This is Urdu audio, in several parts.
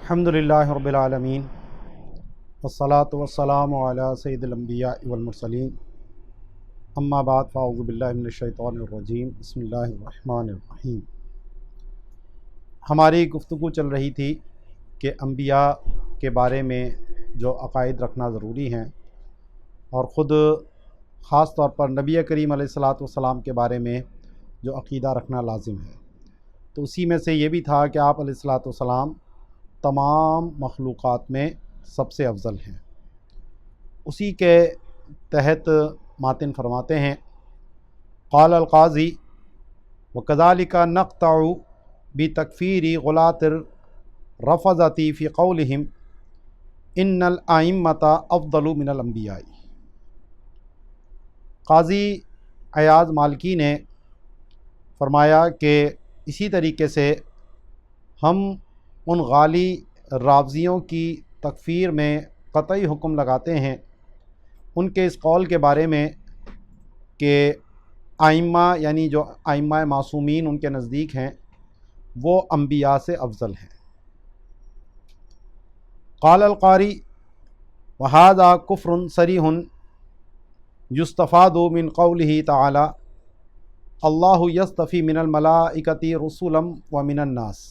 الحمدللہ رب العالمین والصلاة والسلام علی سید الانبیاء والمرسلین اما بعد فاعوذ باللہ من الشیطان الرجیم بسم اللہ الرحمن الرحیم۔ ہماری گفتگو چل رہی تھی کہ انبیاء کے بارے میں جو عقائد رکھنا ضروری ہیں اور خود خاص طور پر نبی کریم علیہ الصلاۃ والسلام کے بارے میں جو عقیدہ رکھنا لازم ہے، تو اسی میں سے یہ بھی تھا کہ آپ علیہ الصلاۃ والسلام تمام مخلوقات میں سب سے افضل ہیں۔ اسی کے تحت ماتن فرماتے ہیں، قال القاضی وَكَذَلِكَ نَقْطَعُ بِتَكْفِيرِ غُلَاةِ الرَّفَضَةِ فِي قَوْلِهِمْ إِنَّ الْأَئِمَّةَ أَفْضَلُ مِنَ الْأَنْبِيَاءِ۔ قاضی ایاز مالکی نے فرمایا کہ اسی طریقے سے ہم ان غالی رافضیوں کی تکفیر میں قطعی حکم لگاتے ہیں ان کے اس قول کے بارے میں کہ ائمہ یعنی جو ائمہ معصومین ان کے نزدیک ہیں وہ انبیاء سے افضل ہیں۔ قال القاری وہذا کفر صریح یستفاد من قوله تعالی اللہ یصطفی من الملائکۃ رسلا ومن الناس،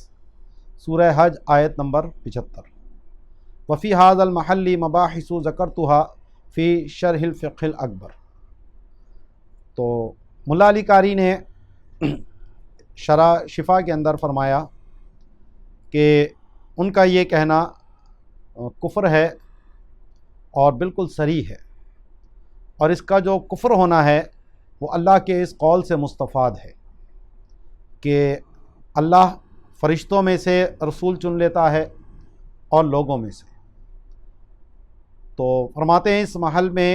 سورہ حج آیت نمبر 75۔ وفی ھذا المحل مباحث ذکرتها فی شرح الفقہ الاکبر۔ تو ملا علی قاری نے شرح شفا کے اندر فرمایا کہ ان کا یہ کہنا کفر ہے اور بالکل صریح ہے، اور اس کا جو کفر ہونا ہے وہ اللہ کے اس قول سے مستفاد ہے کہ اللہ فرشتوں میں سے رسول چن لیتا ہے اور لوگوں میں سے۔ تو فرماتے ہیں اس محل میں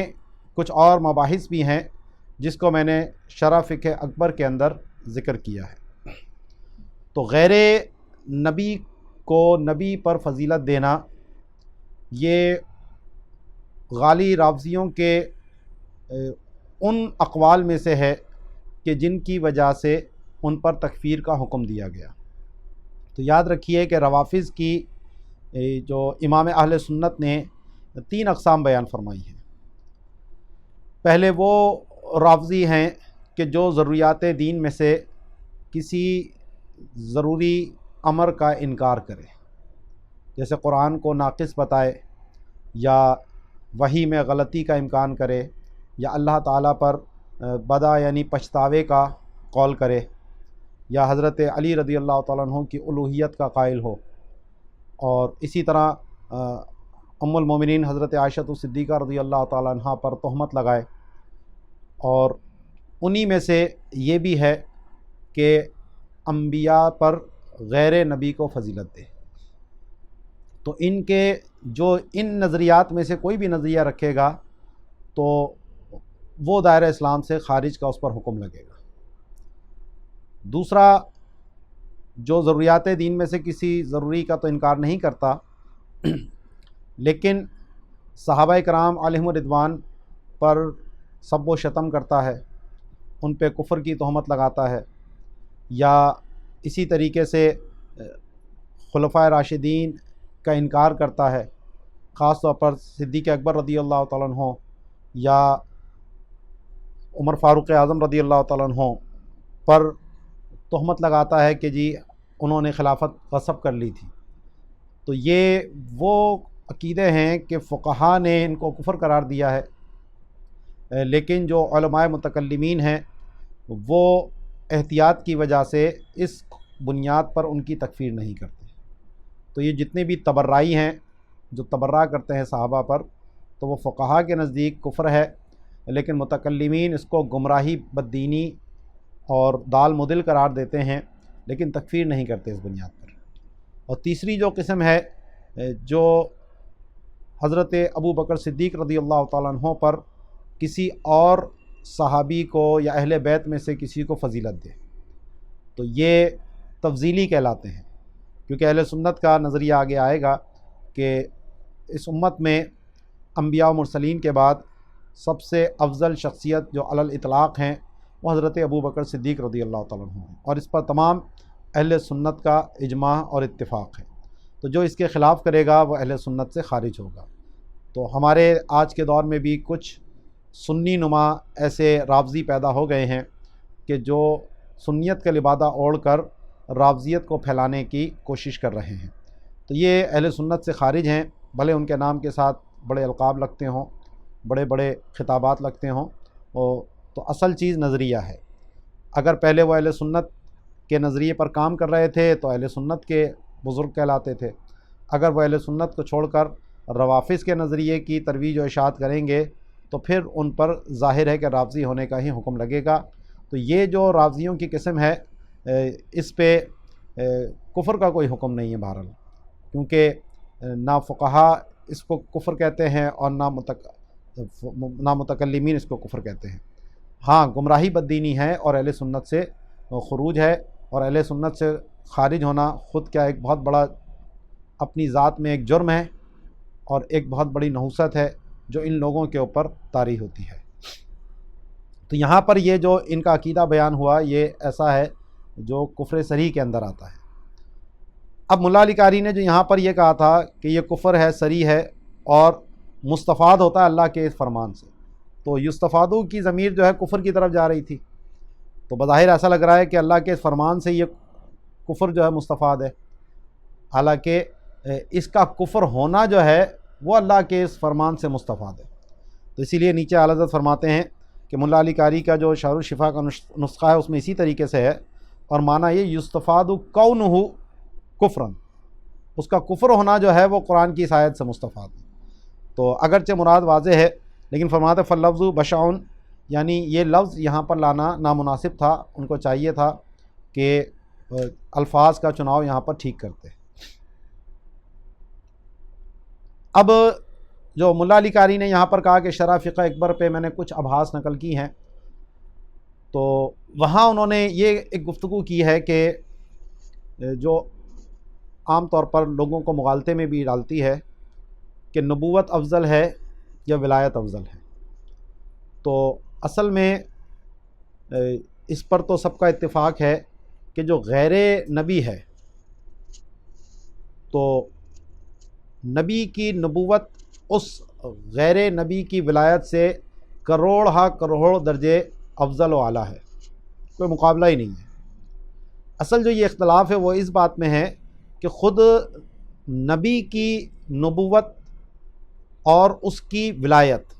کچھ اور مباحث بھی ہیں جس کو میں نے شرح فقہ اکبر کے اندر ذکر کیا ہے۔ تو غیر نبی کو نبی پر فضیلت دینا یہ غالی رافضیوں کے ان اقوال میں سے ہے کہ جن کی وجہ سے ان پر تکفیر کا حکم دیا گیا۔ تو یاد رکھیے کہ روافض کی جو امام اہل سنت نے 3 اقسام بیان فرمائی ہیں۔ پہلے وہ رافضی ہیں کہ جو ضروریات دین میں سے کسی ضروری امر کا انکار کرے، جیسے قرآن کو ناقص بتائے یا وحی میں غلطی کا امکان کرے یا اللہ تعالیٰ پر بدا یعنی پچھتاوے کا قول کرے یا حضرت علی رضی اللہ تعالیٰ عنہ کی الوہیت کا قائل ہو، اور اسی طرح ام المومنین حضرت عائشہ صدیقہ رضی اللہ تعالیٰ عنہ پر تہمت لگائے، اور انہی میں سے یہ بھی ہے کہ انبیاء پر غیر نبی کو فضیلت دے۔ تو ان کے جو ان نظریات میں سے کوئی بھی نظریہ رکھے گا تو وہ دائرہ اسلام سے خارج کا اس پر حکم لگے گا۔ دوسرا، جو ضروریات دین میں سے کسی ضروری کا تو انکار نہیں کرتا لیکن صحابہ کرام علیہم الرضوان پر سب و شتم کرتا ہے، ان پہ کفر کی تہمت لگاتا ہے، یا اسی طریقے سے خلفائے راشدین کا انکار کرتا ہے، خاص طور پر صدیق اکبر رضی اللہ تعالیٰ عنہ یا عمر فاروق اعظم رضی اللہ تعالیٰ عنہ پر تہمت لگاتا ہے کہ جی انہوں نے خلافت غصب کر لی تھی۔ تو یہ وہ عقیدے ہیں کہ فقہا نے ان کو کفر قرار دیا ہے، لیکن جو علماء متکلمین ہیں وہ احتیاط کی وجہ سے اس بنیاد پر ان کی تکفیر نہیں کرتے۔ تو یہ جتنے بھی تبرعی ہیں جو تبرع کرتے ہیں صحابہ پر، تو وہ فقہا کے نزدیک کفر ہے، لیکن متکلمین اس کو گمراہی، بددینی اور دال مدل قرار دیتے ہیں، لیکن تکفیر نہیں کرتے اس بنیاد پر۔ اور تیسری جو قسم ہے جو حضرت ابو بکر صدیق رضی اللہ تعالیٰ عنہ پر کسی اور صحابی کو یا اہل بیت میں سے کسی کو فضیلت دے، تو یہ تفضیلی کہلاتے ہیں، کیونکہ اہل سنت کا نظریہ آگے آئے گا کہ اس امت میں انبیاء و مرسلین کے بعد سب سے افضل شخصیت جو علی الاطلاق ہیں وہ حضرت ابو بکر صدیق رضی اللہ تعالیٰ عنہ ہیں، اور اس پر تمام اہل سنت کا اجماع اور اتفاق ہے۔ تو جو اس کے خلاف کرے گا وہ اہل سنت سے خارج ہوگا۔ تو ہمارے آج کے دور میں بھی کچھ سنی نما ایسے رافضی پیدا ہو گئے ہیں کہ جو سنیت کا لبادہ اوڑھ کر رافضیت کو پھیلانے کی کوشش کر رہے ہیں۔ تو یہ اہل سنت سے خارج ہیں، بھلے ان کے نام کے ساتھ بڑے القاب لگتے ہوں، بڑے بڑے خطابات لگتے ہوں، تو اصل چیز نظریہ ہے۔ اگر پہلے وہ اہل سنت کے نظریے پر کام کر رہے تھے تو اہل سنت کے بزرگ کہلاتے تھے۔ اگر وہ اہل سنت کو چھوڑ کر روافض کے نظریے کی ترویج و اشاعت کریں گے تو پھر ان پر ظاہر ہے کہ رافضی ہونے کا ہی حکم لگے گا۔ تو یہ جو رافضیوں کی قسم ہے اس پہ کفر کا کوئی حکم نہیں ہے بہرحال، کیونکہ نہ فقہا اس کو کفر کہتے ہیں اور نہ متکلمین اس کو کفر کہتے ہیں۔ ہاں، گمراہی بددینی ہے اور اہل سنت سے خروج ہے، اور اہل سنت سے خارج ہونا خود کیا ایک بہت بڑا اپنی ذات میں ایک جرم ہے اور ایک بہت بڑی نحوست ہے جو ان لوگوں کے اوپر طاری ہوتی ہے۔ تو یہاں پر یہ جو ان کا عقیدہ بیان ہوا یہ ایسا ہے جو کفر صریح کے اندر آتا ہے۔ اب ملا علی قاری نے جو یہاں پر یہ کہا تھا کہ یہ کفر ہے، صریح ہے اور مستفاد ہوتا ہے اللہ کے اس فرمان سے، تو یستفادو کی ضمیر جو ہے کفر کی طرف جا رہی تھی، تو بظاہر ایسا لگ رہا ہے کہ اللہ کے اس فرمان سے یہ کفر جو ہے مستفاد ہے، حالانکہ اس کا کفر ہونا جو ہے وہ اللہ کے اس فرمان سے مستفاد ہے۔ تو اسی لیے نیچے اعلیٰ حضرت فرماتے ہیں کہ ملا علی قاری کا جو شرح الشفا کا نسخہ ہے اس میں اسی طریقے سے ہے، اور معنی یہ یستفاد کونہ کفرن، اس کا کفر ہونا جو ہے وہ قرآن کی اس آیت سے مستفاد ہے۔ تو اگرچہ مراد واضح ہے لیکن فرماتے فاللفظ بشعٌ، یعنی یہ لفظ یہاں پر لانا نامناسب تھا، ان کو چاہیے تھا کہ الفاظ کا چناؤ یہاں پر ٹھیک کرتے۔ اب جو ملا علی قاری نے یہاں پر کہا کہ شرح فقہ اکبر پہ میں نے کچھ ابحاث نقل کی ہیں، تو وہاں انہوں نے یہ ایک گفتگو کی ہے کہ جو عام طور پر لوگوں کو مغالطے میں بھی ڈالتی ہے کہ نبوت افضل ہے یا ولایت افضل ہے۔ تو اصل میں اس پر تو سب کا اتفاق ہے کہ جو غیر نبی ہے تو نبی کی نبوت اس غیر نبی کی ولایت سے کروڑ ہا کروڑ درجے افضل و اعلیٰ ہے، کوئی مقابلہ ہی نہیں ہے۔ اصل جو یہ اختلاف ہے وہ اس بات میں ہے کہ خود نبی کی نبوت اور اس کی ولایت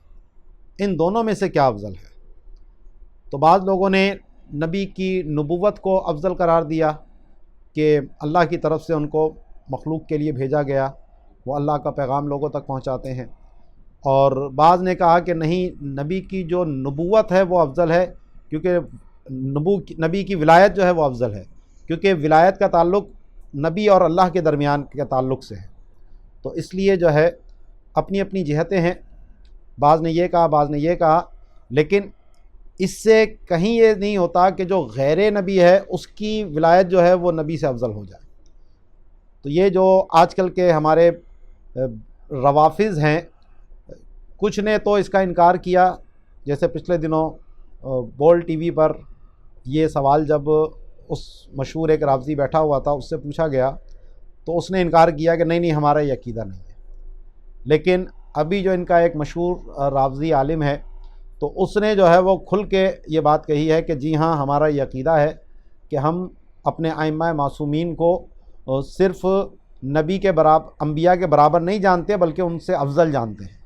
ان دونوں میں سے کیا افضل ہے۔ تو بعض لوگوں نے نبی کی نبوت کو افضل قرار دیا کہ اللہ کی طرف سے ان کو مخلوق کے لیے بھیجا گیا، وہ اللہ کا پیغام لوگوں تک پہنچاتے ہیں، اور بعض نے کہا کہ نہیں، نبی کی جو نبوت ہے وہ افضل ہے، کیونکہ نبی کی ولایت جو ہے وہ افضل ہے، کیونکہ ولایت کا تعلق نبی اور اللہ کے درمیان کے تعلق سے ہے۔ تو اس لیے جو ہے اپنی اپنی جہتیں ہیں، بعض نے یہ کہا، بعض نے یہ کہا، لیکن اس سے کہیں یہ نہیں ہوتا کہ جو غیر نبی ہے اس کی ولایت جو ہے وہ نبی سے افضل ہو جائے۔ تو یہ جو آج کل کے ہمارے روافض ہیں، کچھ نے تو اس کا انکار کیا، جیسے پچھلے دنوں بول ٹی وی پر یہ سوال جب اس مشہور ایک رافضی بیٹھا ہوا تھا اس سے پوچھا گیا تو اس نے انکار کیا کہ نہیں ہمارا یہ عقیدہ نہیں ہے۔ لیکن ابھی جو ان کا ایک مشہور رافضی عالم ہے تو اس نے جو ہے وہ کھل کے یہ بات کہی ہے کہ جی ہاں، ہمارا یہ عقیدہ ہے کہ ہم اپنے ائمہ معصومین کو صرف نبی کے برابر، انبیاء کے برابر نہیں جانتے بلکہ ان سے افضل جانتے ہیں۔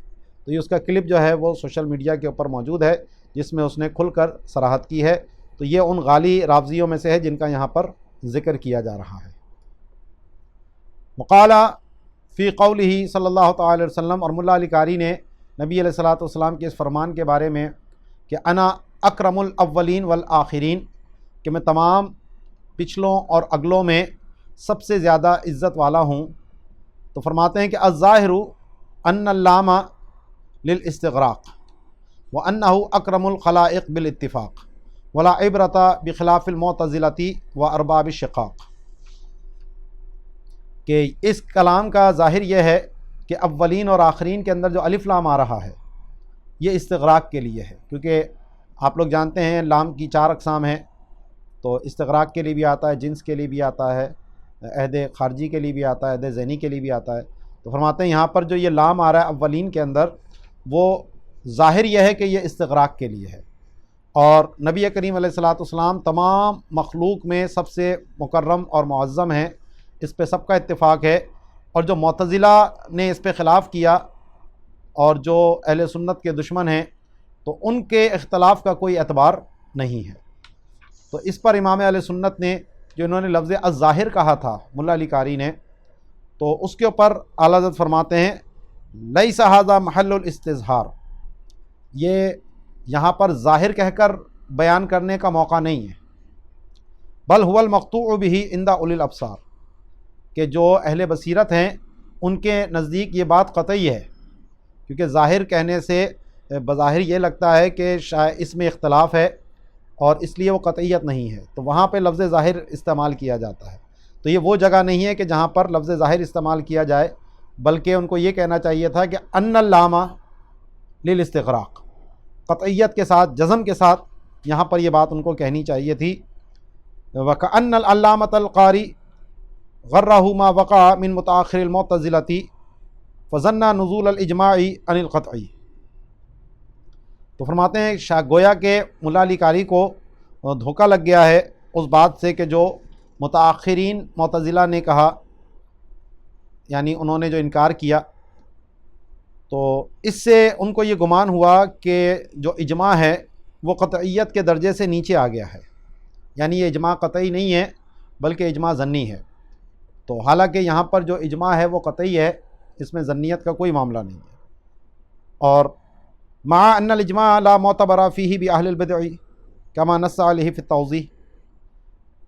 تو یہ اس کا کلپ جو ہے وہ سوشل میڈیا کے اوپر موجود ہے جس میں اس نے کھل کر صراحت کی ہے۔ تو یہ ان غالی رافضیوں میں سے ہے جن کا یہاں پر ذکر کیا جا رہا ہے۔ وقال فی قولہ صلی اللہ تعالی علیہ وسلم، اور ملا علی قاری نے نبی علیہ الصلوۃ والسلام کے اس فرمان کے بارے میں کہ انا اکرم الاولین والآخرین، کہ میں تمام پچھلوں اور اگلوں میں سب سے زیادہ عزت والا ہوں، تو فرماتے ہیں کہ الظاہر ان اللام للاستغراق وانہ اکرم الخلائق بالاتفاق ولا عبرۃ بخلاف المعتزلۃ وارباب الشقاق، کہ اس کلام کا ظاہر یہ ہے کہ اولین اور آخرین کے اندر جو الف لام آ رہا ہے یہ استغراق کے لیے ہے، کیونکہ آپ لوگ جانتے ہیں لام کی 4 اقسام ہیں، تو استغراق کے لیے بھی آتا ہے، جنس کے لیے بھی آتا ہے، عہد خارجی کے لیے بھی آتا ہے، عہد ذہنی کے لیے بھی آتا ہے۔ تو فرماتے ہیں یہاں پر جو یہ لام آ رہا ہے اولین کے اندر، وہ ظاہر یہ ہے کہ یہ استغراق کے لیے ہے، اور نبی کریم علیہ الصلوۃ والسلام تمام مخلوق میں سب سے مکرم اور معظم ہیں، اس پہ سب کا اتفاق ہے۔ اور جو معتزلہ نے اس پہ خلاف کیا اور جو اہل سنت کے دشمن ہیں، تو ان کے اختلاف کا کوئی اعتبار نہیں ہے۔ تو اس پر امام اہل سنت نے جو انہوں نے لفظ الظاہر کہا تھا ملا علی قاری نے، تو اس کے اوپر اعلیٰ حضرت فرماتے ہیں لیس ھذا محل الاستظہار، یہ یہاں پر ظاہر کہہ کر بیان کرنے کا موقع نہیں ہے، بل هو المقطوع به عند اولی الابصار، کہ جو اہل بصیرت ہیں ان کے نزدیک یہ بات قطعی ہے، کیونکہ ظاہر کہنے سے بظاہر یہ لگتا ہے کہ شاید اس میں اختلاف ہے اور اس لیے وہ قطعیت نہیں ہے، تو وہاں پہ لفظ ظاہر استعمال کیا جاتا ہے۔ تو یہ وہ جگہ نہیں ہے کہ جہاں پر لفظ ظاہر استعمال کیا جائے، بلکہ ان کو یہ کہنا چاہیے تھا کہ ان اللام للاستغراق، قطعیت کے ساتھ، جزم کے ساتھ یہاں پر یہ بات ان کو کہنی چاہیے تھی۔ وَكَأَنَّ العلامۃ القاری غرہ ما وقع من متاخر المعتزلۃ فظن نزول الاجماع عن القطعی، تو فرماتے ہیں گویا کہ ملا علی قاری کو دھوکہ لگ گیا ہے اس بات سے کہ جو متاخرین معتزلہ نے کہا، یعنی انہوں نے جو انکار کیا، تو اس سے ان کو یہ گمان ہوا کہ جو اجماع ہے وہ قطعیت کے درجے سے نیچے آ گیا ہے، یعنی یہ اجماع قطعی نہیں ہے بلکہ اجماع ظنی ہے۔ تو حالانکہ یہاں پر جو اجماع ہے وہ قطعی ہے، اس میں ظنیت کا کوئی معاملہ نہیں ہے۔ اور مع ان الاجماع لا معتبر فیہ باہل البدع کما نص علیہ فی التوضیح،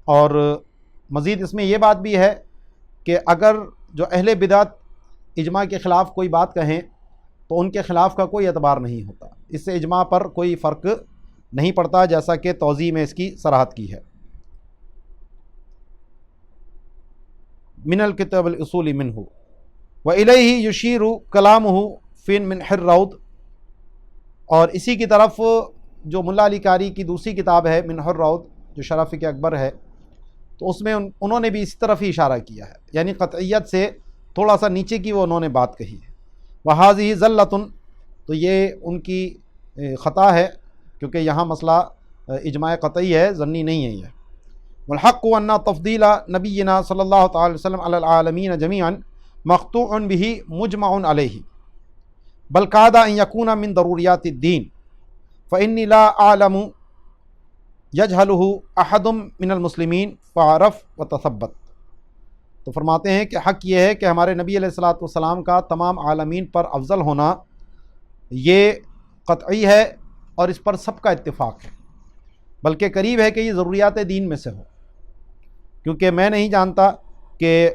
اور مزید اس میں یہ بات بھی ہے کہ اگر جو اہل بدعت اجماع کے خلاف کوئی بات کہیں تو ان کے خلاف کا کوئی اعتبار نہیں ہوتا، اس سے اجماع پر کوئی فرق نہیں پڑتا، جیسا کہ توضیح میں اس کی صراحت کی ہے۔ من الکتاب الاصول منہ وإلیہ یشیر کلامہ فی منح الروض، اور اسی کی طرف جو ملا علی قاری کی دوسری کتاب ہے منح الروض جو شرح فقہ اکبر ہے، تو اس میں انہوں نے بھی اس طرف ہی اشارہ کیا ہے، یعنی قطعیت سے تھوڑا سا نیچے کی وہ انہوں نے بات کہی ہے۔ وہذہ ذلۃ، تو یہ ان کی خطا ہے، کیونکہ یہاں مسئلہ اجماع قطعی ہے، ظنی نہیں ہے یہ۔ والحق ان تفضیل نبینا صلی اللہ تعالی وسلم علی العالمین جمیعا مقطوع به مجمع علیہ، بل کاد ان یکون من ضروریات الدین فانی لا اعلم یجہلہ احد من المسلمین فعرف وتثبت، تو فرماتے ہیں کہ حق یہ ہے کہ ہمارے نبی علیہ الصلوۃ والسلام کا تمام عالمین پر افضل ہونا یہ قطعی ہے اور اس پر سب کا اتفاق ہے، بلکہ قریب ہے کہ یہ ضروریات دین میں سے ہو، کیونکہ میں نہیں جانتا کہ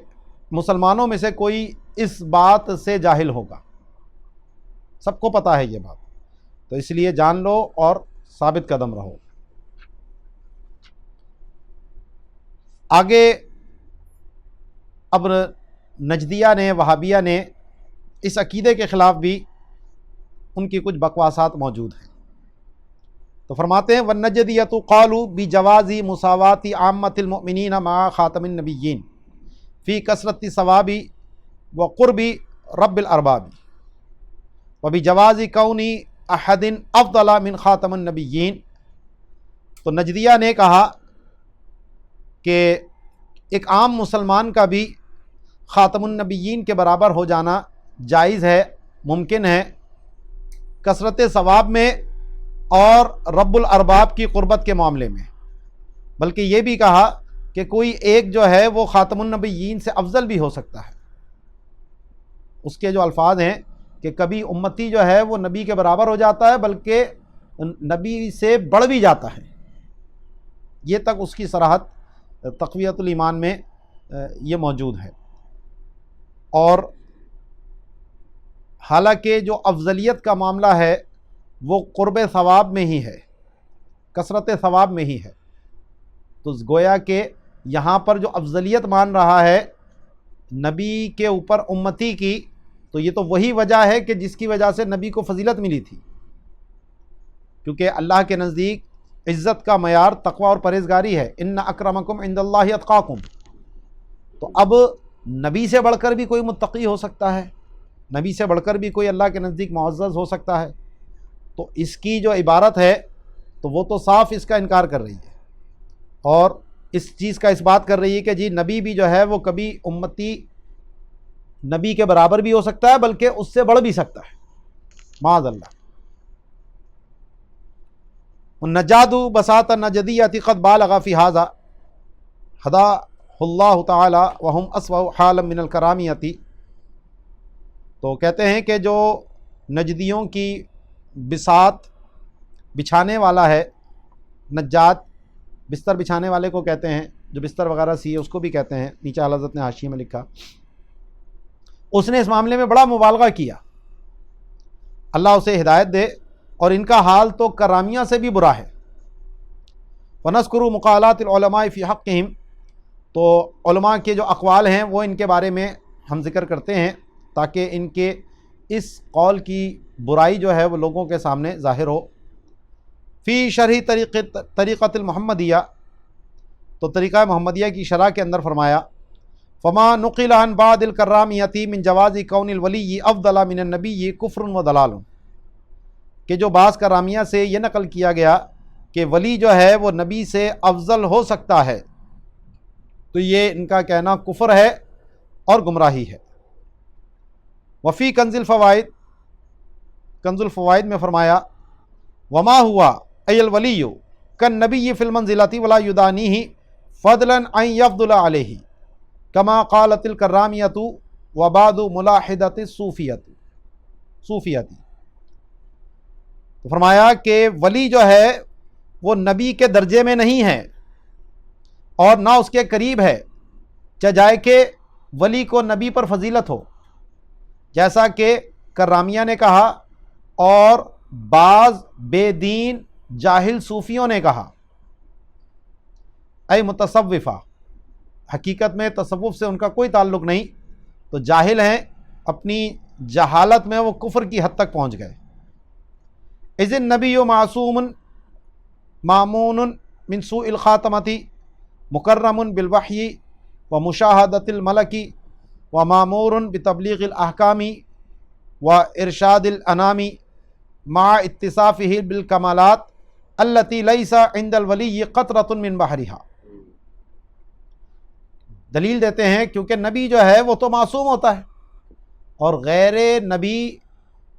مسلمانوں میں سے کوئی اس بات سے جاہل ہوگا، سب کو پتہ ہے یہ بات، تو اس لیے جان لو اور ثابت قدم رہو۔ آگے اب نجدیہ نے، وہابیہ نے اس عقیدے کے خلاف بھی ان کی کچھ بکواسات موجود ہیں، تو فرماتے ہیں والنجدیۃ قالوا بجواز مساوات عامۃ المؤمنین مع خاتم النبیین فی کثرت ثواب وقرب رب الارباب وبجواز کون احد افضل من خاتم النبیین، تو نجدیہ نے کہا کہ ایک عام مسلمان کا بھی خاتم النبیین کے برابر ہو جانا جائز ہے، ممکن ہے، کثرت ثواب میں اور رب الارباب کی قربت کے معاملے میں، بلکہ یہ بھی کہا کہ کوئی ایک جو ہے وہ خاتم النبیین سے افضل بھی ہو سکتا ہے۔ اس کے جو الفاظ ہیں کہ کبھی امتی جو ہے وہ نبی کے برابر ہو جاتا ہے، بلکہ نبی سے بڑھ بھی جاتا ہے، یہ تک اس کی صراحت تقویۃ الایمان میں یہ موجود ہے۔ اور حالانکہ جو افضلیت کا معاملہ ہے وہ قرب ثواب میں ہی ہے، کثرت ثواب میں ہی ہے، تو گویا کہ یہاں پر جو افضلیت مان رہا ہے نبی کے اوپر امتی کی، تو یہ تو وہی وجہ ہے کہ جس کی وجہ سے نبی کو فضیلت ملی تھی، کیونکہ اللہ کے نزدیک عزت کا معیار تقوی اور پرہیزگاری ہے، ان اکرمکم عند اللہ اتقاکم، تو اب نبی سے بڑھ کر بھی کوئی متقی ہو سکتا ہے، نبی سے بڑھ کر بھی کوئی اللہ کے نزدیک معزز ہو سکتا ہے، تو اس کی جو عبارت ہے تو وہ تو صاف اس کا انکار کر رہی ہے، اور اس چیز کا اس بات کر رہی ہے کہ جی نبی بھی جو ہے وہ کبھی امتی نبی کے برابر بھی ہو سکتا ہے، بلکہ اس سے بڑھ بھی سکتا ہے، معاذ اللہ۔ النجاد بساط النجدیۃ قد بالغ فی ھذا ہدی اللہ تعالی وہم اسوأ حالا من الکرامیۃ۔ تو کہتے ہیں کہ جو نجدیوں کی بساط بچھانے والا ہے، نجات بستر بچھانے والے کو کہتے ہیں، جو بستر وغیرہ سیے اس کو بھی کہتے ہیں، نیچے اعلیٰ حضرت نے حاشیے میں لکھا، اس نے اس معاملے میں بڑا مبالغہ کیا، اللہ اسے ہدایت دے، اور ان کا حال تو کرامیہ سے بھی برا ہے۔ وَنَذْكُرُ مُقَالَاتِ الْعُلَمَاءِ فِي حَقِّهِمْ، تو علماء کے جو اقوال ہیں وہ ان کے بارے میں ہم ذکر کرتے ہیں تاکہ ان کے اس قول کی برائی جو ہے وہ لوگوں کے سامنے ظاہر ہو۔ فی شرح طریقۃ المحمدیہ، تو طریقہ محمدیہ کی شرح کے اندر فرمایا، فما نقل عن بعض الکرامیۃ من جواز کون الولی افضل من النبی کفر و ضلال، کہ جو بعض کرامیہ سے یہ نقل کیا گیا کہ ولی جو ہے وہ نبی سے افضل ہو سکتا ہے، تو یہ ان کا کہنا کفر ہے اور گمراہی ہے۔ وفی کنز الفوائد، کنز الفوائد میں فرمایا، وما ہوا ای الولی کالنبی فی المنزلۃ ولا یدانیہ فضلا ان یفضل علیہ کما قالت الکرامیۃ وبعض ملاحدۃ الصوفیۃ۔ تو فرمایا کہ ولی جو ہے وہ نبی کے درجے میں نہیں ہے اور نہ اس کے قریب ہے، چاہے کہ ولی کو نبی پر فضیلت ہو، جیسا کہ کرامیہ نے کہا اور بعض بے دین جاہل صوفیوں نے کہا۔ اے متصوفہ، حقیقت میں تصوف سے ان کا کوئی تعلق نہیں، تو جاہل ہیں، اپنی جہالت میں وہ کفر کی حد تک پہنچ گئے۔ اذ النبی معصوم مامون من سوء الخاتمۃ مکرم بالوحی ومشاہدۃ الملک ومامور بتبلیغ الاحکام وارشاد الانام مع اتصافہ بالکمالات التی لیس عند الولی قطرۃ من بحرہا۔ دلیل دیتے ہیں کیونکہ نبی جو ہے وہ تو معصوم ہوتا ہے، اور غیر نبی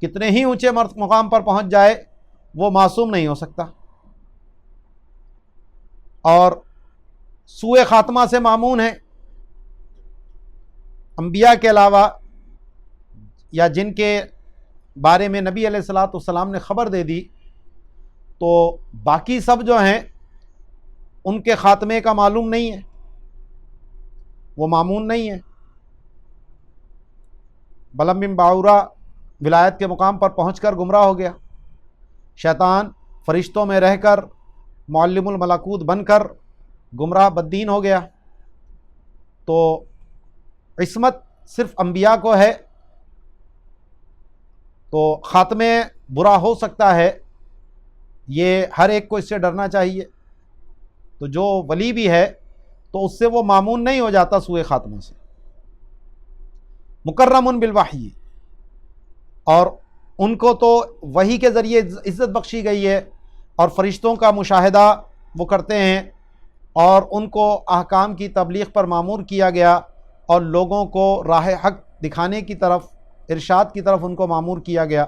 کتنے ہی اونچے مقام پر پہنچ جائے وہ معصوم نہیں ہو سکتا، اور سوء خاتمہ سے مامون ہے۔ انبیاء کے علاوہ یا جن کے بارے میں نبی علیہ الصلوۃ والسلام نے خبر دے دی، تو باقی سب جو ہیں ان کے خاتمے کا معلوم نہیں ہے، وہ مامون نہیں ہے۔ بلعم بن باعورہ ولایت کے مقام پر پہنچ کر گمراہ ہو گیا، شیطان فرشتوں میں رہ کر معلم الملکوت بن کر گمراہ بددین ہو گیا۔ تو عصمت صرف انبیاء کو ہے، تو خاتمے برا ہو سکتا ہے، یہ ہر ایک کو اس سے ڈرنا چاہیے۔ تو جو ولی بھی ہے تو اس سے وہ مامون نہیں ہو جاتا سوء خاتمہ سے۔ مکرم بالوحی، اور ان کو تو وحی کے ذریعے عزت بخشی گئی ہے، اور فرشتوں کا مشاہدہ وہ کرتے ہیں، اور ان کو احکام کی تبلیغ پر مامور کیا گیا، اور لوگوں کو راہ حق دکھانے کی طرف، ارشاد کی طرف ان کو مامور کیا گیا۔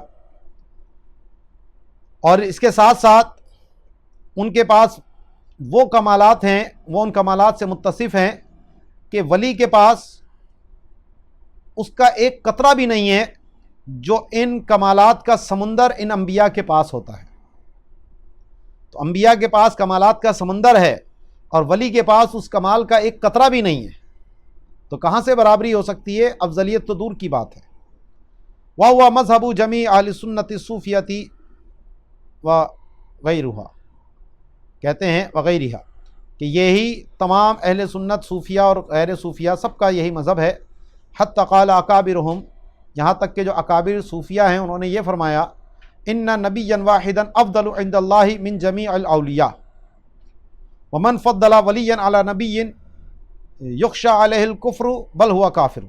اور اس کے ساتھ ساتھ ان کے پاس وہ کمالات ہیں، وہ ان کمالات سے متصف ہیں کہ ولی کے پاس اس کا ایک قطرہ بھی نہیں ہے جو ان کمالات کا سمندر ان انبیاء کے پاس ہوتا ہے۔ تو انبیاء کے پاس کمالات کا سمندر ہے، اور ولی کے پاس اس کمال کا ایک قطرہ بھی نہیں ہے، تو کہاں سے برابری ہو سکتی ہے؟ افضلیت تو دور کی بات ہے۔ وَهُوَ مَذْهَبُ جَمِيعِ أَهْلِ السُّنَّةِ الصُّوفِيَّةِ وَغَيْرُهَا، کہتے ہیں وغیرہ، کہ یہی تمام اہل سنت صوفیہ اور غیر صوفیہ سب کا یہی مذہب ہے۔ حتی قال اکابرہم، یہاں تک کہ جو اکابر صوفیہ ہیں انہوں نے یہ فرمایا، ان نبیا واحدا افضل عند اللہ من جمیع الاولیاء، ومن فضل ولیا علی نبی یخشى علیہ الکفر بل ہوا کافر،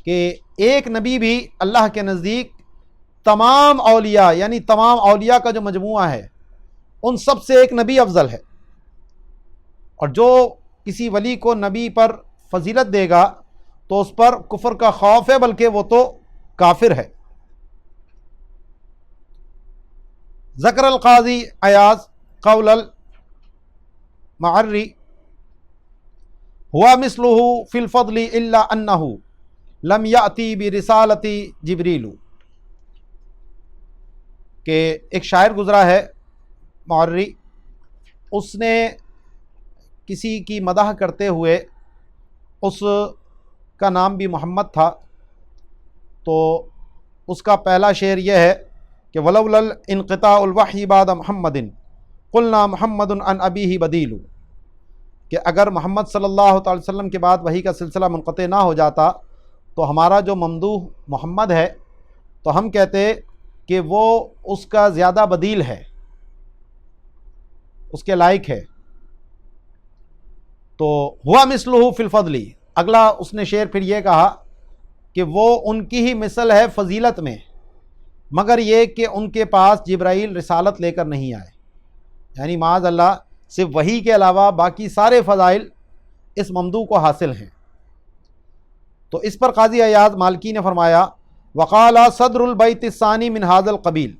کہ ایک نبی بھی اللہ کے نزدیک تمام اولیاء یعنی تمام اولیاء کا جو مجموعہ ہے ان سب سے ایک نبی افضل ہے، اور جو کسی ولی کو نبی پر فضیلت دے گا تو اس پر کفر کا خوف ہے، بلکہ وہ تو کافر ہے۔ ذکر القاضی عیاض قول المعری ہوا مثلہ فی الفضل الا انہ لم یأتی برسالت جبریل، کہ ایک شاعر گزرا ہے معری، اس نے کسی کی مدح کرتے ہوئے، اس کا نام بھی محمد تھا، تو اس کا پہلا شعر یہ ہے کہ ولولا انقطاع الوحی بعد محمد قلنا محمد عن ابیہ بدیل، کہ اگر محمد صلی اللہ تعالی وسلم کے بعد وحی کا سلسلہ منقطع نہ ہو جاتا تو ہمارا جو ممدوح محمد ہے تو ہم کہتے کہ وہ اس کا زیادہ بدیل ہے، اس کے لائق ہے۔ تو ہوا مثلہ فی الفضل، اگلا اس نے شعر پھر یہ کہا کہ وہ ان کی ہی مثل ہے فضیلت میں، مگر یہ کہ ان کے پاس جبرائیل رسالت لے کر نہیں آئے، یعنی معاذ اللہ صرف وحی کے علاوہ باقی سارے فضائل اس ممدوح کو حاصل ہیں۔ تو اس پر قاضی عیاض مالکی نے فرمایا وقال صدر البیت الثانی من ھذا القبیل،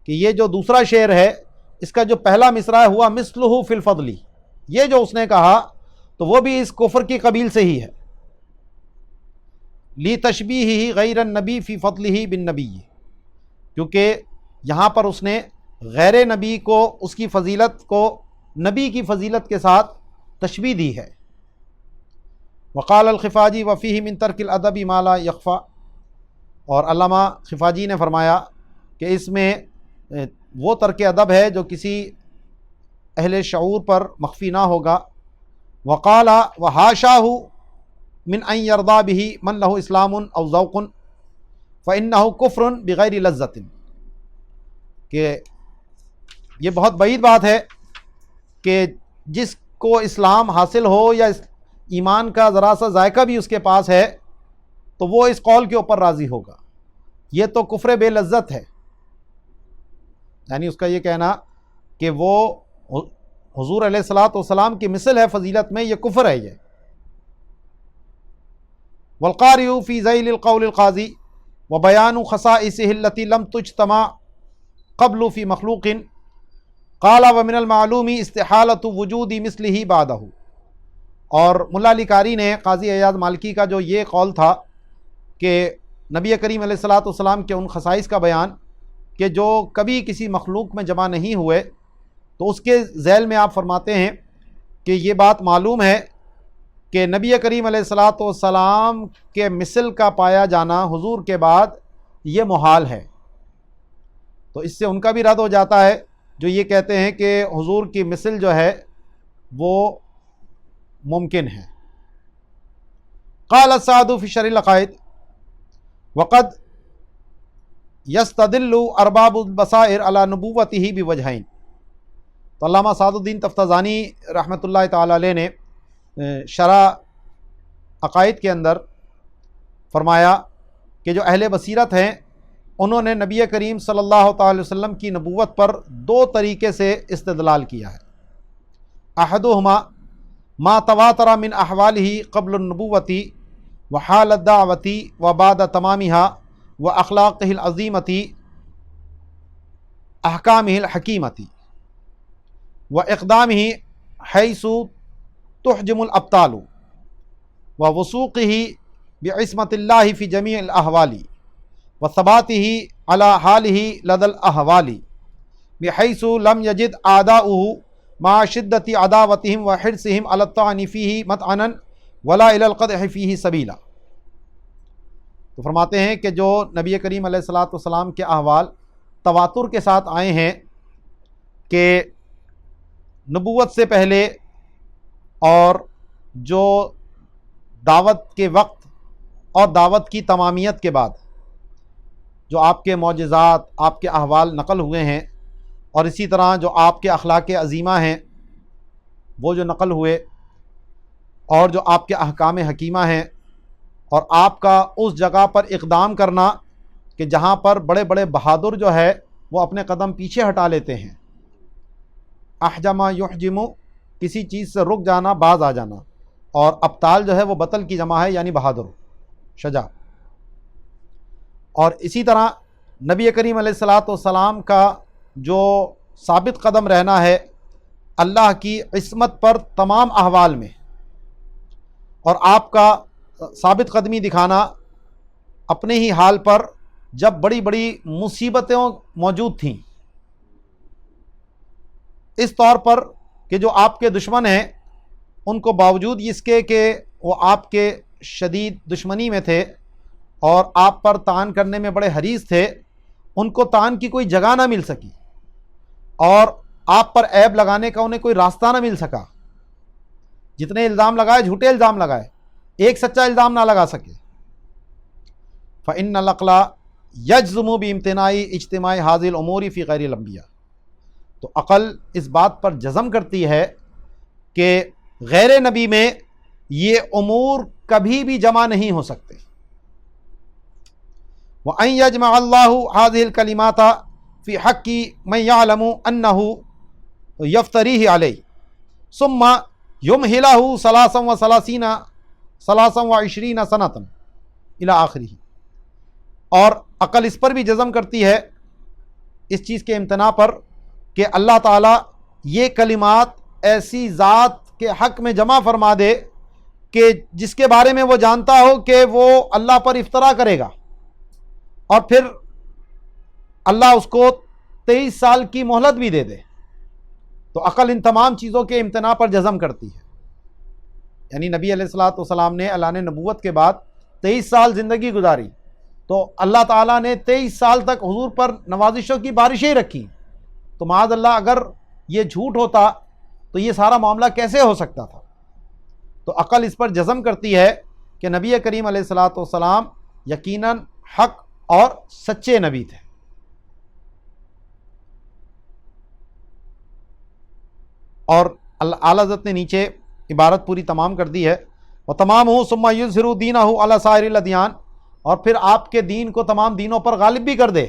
کہ یہ جو دوسرا شعر ہے اس کا جو پہلا مصرع ہے ہوا مثلہ فی الفضل، یہ جو اس نے کہا تو وہ بھی اس کفر کی قبیل سے ہی ہے، لی تشبیہہ غیر النبی فی فضلہ بالنبی، کیونکہ یہاں پر اس نے غیر نبی کو اس کی فضیلت کو نبی کی فضیلت کے ساتھ تشبیہ دی ہے۔ وقال الخفاجی وفیہ من ترک الادب ما لا یخفی، اور علامہ خفاجی نے فرمایا کہ اس میں وہ ترک ادب ہے جو کسی اہل شعور پر مخفی نہ ہوگا۔ وقال وحاشاہ من ان یرضی بہ من لہ اسلام او ذوق فانہ کفر بغیر لذۃ، کہ یہ بہت بعید بات ہے کہ جس کو اسلام حاصل ہو یا ایمان کا ذرا سا ذائقہ بھی اس کے پاس ہے تو وہ اس قول کے اوپر راضی ہوگا، یہ تو کفر بے لذت ہے، یعنی اس کا یہ کہنا کہ وہ حضور علیہ الصلوۃ والسلام کی مثل ہے فضیلت میں، یہ کفر ہے یہ۔ والقارئ فی ذیل القول القاضی وبیان خصائصہ التی لم تجتمع قبل فی مخلوق قال ومن المعلوم استحالۃ وجود مثلہ بعدہ، اور ملا علی قاری نے قاضی عیاض مالکی کا جو یہ قول تھا کہ نبی کریم علیہ الصلوۃ والسلام کے ان خصائص کا بیان کہ جو کبھی کسی مخلوق میں جمع نہیں ہوئے، تو اس کے ذیل میں آپ فرماتے ہیں کہ یہ بات معلوم ہے کہ نبی کریم علیہ الصلوۃ والسلام کے مثل کا پایا جانا حضور کے بعد یہ محال ہے، تو اس سے ان کا بھی رد ہو جاتا ہے جو یہ کہتے ہیں کہ حضور کی مثل جو ہے وہ ممکن ہے۔ قال السعد فی شرح العقائد وقد یستدل ارباب البصائر علی نبوتہ بوجہین، تو علامہ سعد الدین تفتازانی رحمۃ اللہ تعالی علیہ نے شرح عقائد کے اندر فرمایا کہ جو اہل بصیرت ہیں انہوں نے نبی کریم صلی اللہ تعالی وسلم کی نبوت پر دو طریقے سے استدلال کیا ہے۔ احدہما ما تواتر من احوالہ قبل النبوۃ وحال الدعوۃ وبعد تمامها واخلاقہ العظیمۃ احکامہ الحکیمۃ واقدامہ حیث تحجم الابطال ووثوقہ بعصمۃ اللہ فی جمیع الاحوال وثباتہ علی حالہ لدى الاحوال بحیث لم یجد اعداؤہ مع شدت عداوتہم وحرصہم علی الطعن فیہ مطعنا ولا الی القدح فیہ سبیلا، تو فرماتے ہیں کہ جو نبی کریم علیہ الصلوۃ والسلام کے احوال تواتر کے ساتھ آئے ہیں کہ نبوت سے پہلے اور جو دعوت کے وقت اور دعوت کی تمامیت کے بعد جو آپ کے معجزات، آپ کے احوال نقل ہوئے ہیں، اور اسی طرح جو آپ کے اخلاق عظیمہ ہیں وہ جو نقل ہوئے اور جو آپ کے احکام حکیمہ ہیں، اور آپ کا اس جگہ پر اقدام کرنا کہ جہاں پر بڑے بڑے بہادر جو ہے وہ اپنے قدم پیچھے ہٹا لیتے ہیں۔ احجم یحجم، کسی چیز سے رک جانا، باز آ جانا، اور ابطال جو ہے وہ بطل کی جمع ہے، یعنی بہادر، شجاع۔ اور اسی طرح نبی کریم علیہ الصلاۃ والسلام کا جو ثابت قدم رہنا ہے اللہ کی عصمت پر تمام احوال میں، اور آپ کا ثابت قدمی دکھانا اپنے ہی حال پر جب بڑی بڑی مصیبتیں موجود تھیں، اس طور پر کہ جو آپ کے دشمن ہیں ان کو باوجود اس کے کہ وہ آپ کے شدید دشمنی میں تھے اور آپ پر طعن کرنے میں بڑے حریص تھے، ان کو طعن کی کوئی جگہ نہ مل سکی اور آپ پر عیب لگانے کا انہیں کوئی راستہ نہ مل سکا۔ جتنے الزام لگائے جھوٹے الزام لگائے، ایک سچا الزام نہ لگا سکے۔ فإن العقل یجزم بامتناع اجتماع هذه الامور فی غیر الانبیاء، تو عقل اس بات پر جزم کرتی ہے کہ غیر نبی میں یہ امور کبھی بھی جمع نہیں ہو سکتے۔ وَأَن يَجْمَعَ اللَّهُ هَذِهِ الْكَلِمَاتَ فِي حَقِّ مَن يَعْلَمُ أَنَّهُ يَفْتَرِيهِ عَلَيْهِ ثُمَّ يُمْهِلَهُ 23 سَنَةً إِلَى آخِرِهِ۔ اور عقل اس پر بھی جزم کرتی ہے، اس چیز کے امتناع پر، کہ اللہ تعالیٰ یہ کلمات ایسی ذات کے حق میں جمع فرما دے کہ جس کے بارے میں وہ جانتا ہو کہ وہ اللہ پر افطرا کرے گا، اور پھر اللہ اس کو 23 سال کی مہلت بھی دے دے۔ تو عقل ان تمام چیزوں کے امتناع پر جزم کرتی ہے، یعنی نبی علیہ الصلاۃ والسلام نے اعلان نبوت کے بعد 23 سال زندگی گزاری، تو اللہ تعالیٰ نے 23 سال تک حضور پر نوازشوں کی بارشیں رکھی، تو معاذ اللہ اگر یہ جھوٹ ہوتا تو یہ سارا معاملہ کیسے ہو سکتا تھا؟ تو عقل اس پر جزم کرتی ہے کہ نبی کریم علیہ الصلاۃ والسلام یقیناً حق اور سچے نبی تھے۔ اور اعلیٰ حضرت نے نیچے عبارت پوری تمام کر دی ہے، وَتَمَامُهُ ثُمَّ يُظْهِرُ دِينَهُ عَلَى سَائِرِ الْأَدْيَانِ، اور پھر آپ کے دین کو تمام دینوں پر غالب بھی کر دے،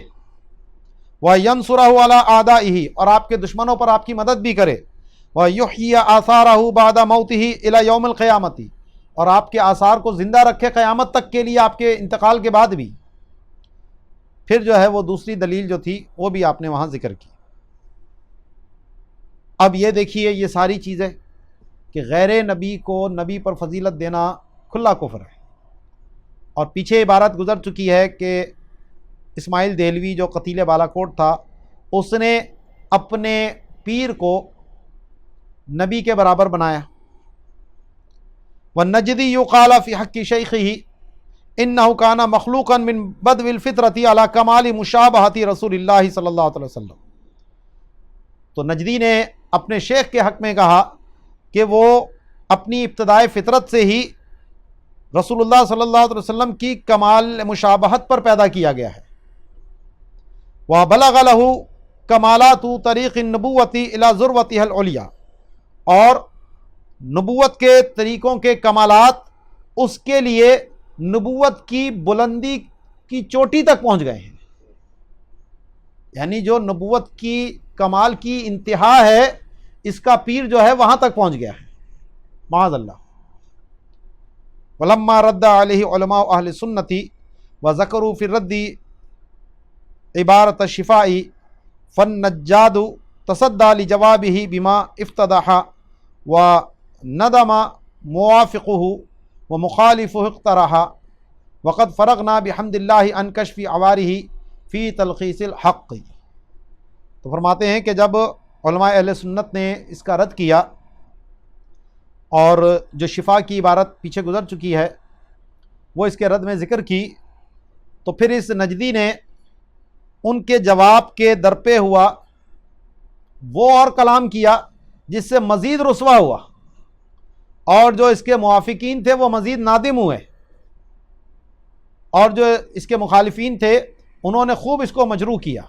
وَيَنْصُرَهُ عَلَى أَعْدَائِهِ، اور آپ کے دشمنوں پر آپ کی مدد بھی کرے، وَيُحْيِيَ آثَارَهُ بَعْدَ مَوْتِهِ إِلَى يَوْمِ الْقِيَامَةِ، اور آپ کے آثار کو زندہ رکھے قیامت تک کے لیے، آپ کے انتقال کے بعد بھی۔ پھر جو ہے وہ دوسری دلیل جو تھی وہ بھی آپ نے وہاں ذکر کی۔ اب یہ دیکھیے یہ ساری چیزیں کہ غیر نبی کو نبی پر فضیلت دینا کھلا کفر ہے، اور پیچھے عبارت گزر چکی ہے کہ اسماعیل دہلوی جو قتیل بالا کوٹ تھا، اس نے اپنے پیر کو نبی کے برابر بنایا۔ والنجدی یقال فی حق شیخہ انہ کان مخلوقا من بدو الفطرۃ علی کمال مشابہۃ رسول اللہ صلی اللہ علیہ وسلم، تو نجدی نے اپنے شیخ کے حق میں کہا کہ وہ اپنی ابتدائے فطرت سے ہی رسول اللہ صلی اللہ علیہ وسلم کی کمال مشابہت پر پیدا کیا گیا ہے۔ وَبَلَغَ لَهُ کمالات طریق النبوۃ الی ذروتها العلیٰ، اور نبوت کے طریقوں کے کمالات اس کے لیے نبوت کی بلندی کی چوٹی تک پہنچ گئے ہیں، یعنی جو نبوت کی کمال کی انتہا ہے اس کا پیر جو ہے وہاں تک پہنچ گیا ہے، معاذ اللہ۔ وَلَمَّا رَدَّ عَلَيْهِ عُلَمَاءُ أَهْلِ السُنَّةِ وَذَكَرُوا فِي الرَّدِّ عبارة الشفاء فالنجاد تصدى لجوابه بما افتضح وندم موافقه ومخالفه اقترح وقد فرغنا بحمد الله عن كشف عواره في تلخيص الحق۔ تو فرماتے ہیں کہ جب علماء اہل سنت نے اس کا رد کیا، اور جو شفا کی عبارت پیچھے گزر چکی ہے وہ اس کے رد میں ذکر کی، تو پھر اس نجدی نے ان کے جواب کے درپے ہوا وہ اور کلام کیا جس سے مزید رسوا ہوا، اور جو اس کے موافقین تھے وہ مزید نادم ہوئے، اور جو اس کے مخالفین تھے انہوں نے خوب اس کو مجروح کیا،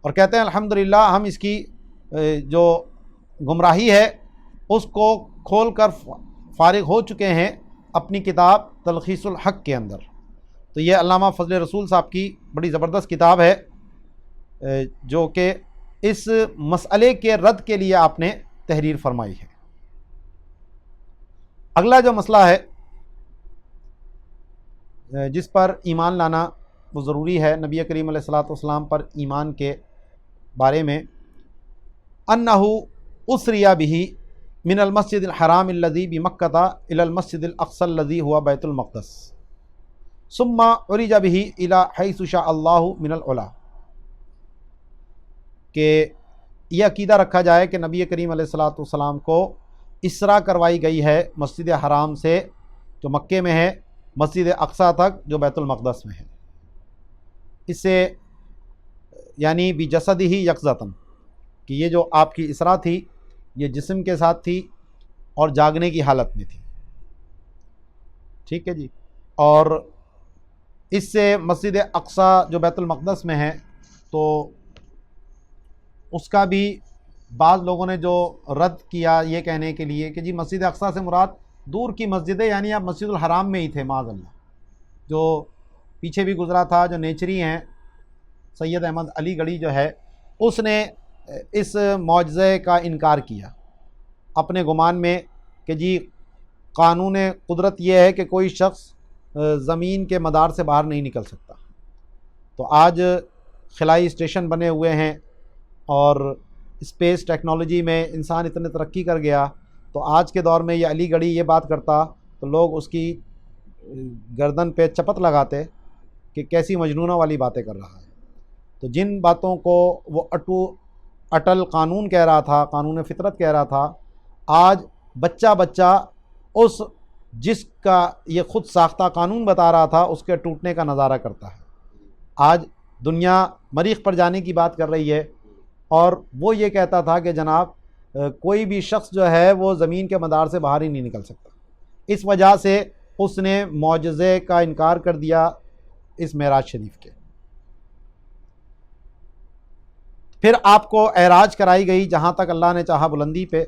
اور کہتے ہیں الحمدللہ ہم اس کی جو گمراہی ہے اس کو کھول کر فارغ ہو چکے ہیں اپنی کتاب تلخیص الحق کے اندر۔ تو یہ علامہ فضل رسول صاحب کی بڑی زبردست کتاب ہے جو کہ اس مسئلے کے رد کے لیے آپ نے تحریر فرمائی ہے۔ اگلا جو مسئلہ ہے جس پر ایمان لانا وہ ضروری ہے نبی کریم علیہ الصلوۃ والسلام پر ایمان کے بارے میں، انہ اسری بہ من المسجد الحرام الذی بمکۃ الی المسجد الاقصی الذی ہوا بیت المقدس ثم عرج بہ الی حیث شاء اللہ من العلا، کہ یہ عقیدہ رکھا جائے کہ نبی کریم علیہ الصلوۃ والسلام کو اسرا کروائی گئی ہے مسجد حرام سے جو مکے میں ہے مسجد اقصی تک جو بیت المقدس میں ہے، اس سے یعنی بجسدہ یقظۃً کہ یہ جو آپ کی اسرا تھی یہ جسم کے ساتھ تھی اور جاگنے کی حالت میں تھی، ٹھیک ہے جی۔ اور اس سے مسجد اقصی جو بیت المقدس میں ہے تو اس کا بھی بعض لوگوں نے جو رد کیا یہ کہنے کے لیے کہ جی مسجد اقصی سے مراد دور کی مسجد ہے، یعنی آپ مسجد الحرام میں ہی تھے معاذ اللہ۔ جو پیچھے بھی گزرا تھا جو نیچری ہیں سید احمد علی گڑھی جو ہے اس نے اس معجزے کا انکار کیا اپنے گمان میں کہ جی قانون قدرت یہ ہے کہ کوئی شخص زمین کے مدار سے باہر نہیں نکل سکتا۔ تو آج خلائی اسٹیشن بنے ہوئے ہیں اور اسپیس ٹیکنالوجی میں انسان اتنے ترقی کر گیا، تو آج کے دور میں یہ علی گڑھی یہ بات کرتا تو لوگ اس کی گردن پہ چپت لگاتے کہ کیسی مجنونہ والی باتیں کر رہا ہے۔ تو جن باتوں کو وہ اٹل قانون کہہ رہا تھا، قانون فطرت کہہ رہا تھا، آج بچہ بچہ اس جس کا یہ خود ساختہ قانون بتا رہا تھا اس کے ٹوٹنے کا نظارہ کرتا ہے۔ آج دنیا مریخ پر جانے کی بات کر رہی ہے اور وہ یہ کہتا تھا کہ جناب کوئی بھی شخص جو ہے وہ زمین کے مدار سے باہر ہی نہیں نکل سکتا۔ اس وجہ سے اس نے معجزے کا انکار کر دیا اس معراج شریف کے۔ پھر آپ کو اعراج کرائی گئی جہاں تک اللہ نے چاہا بلندی پہ،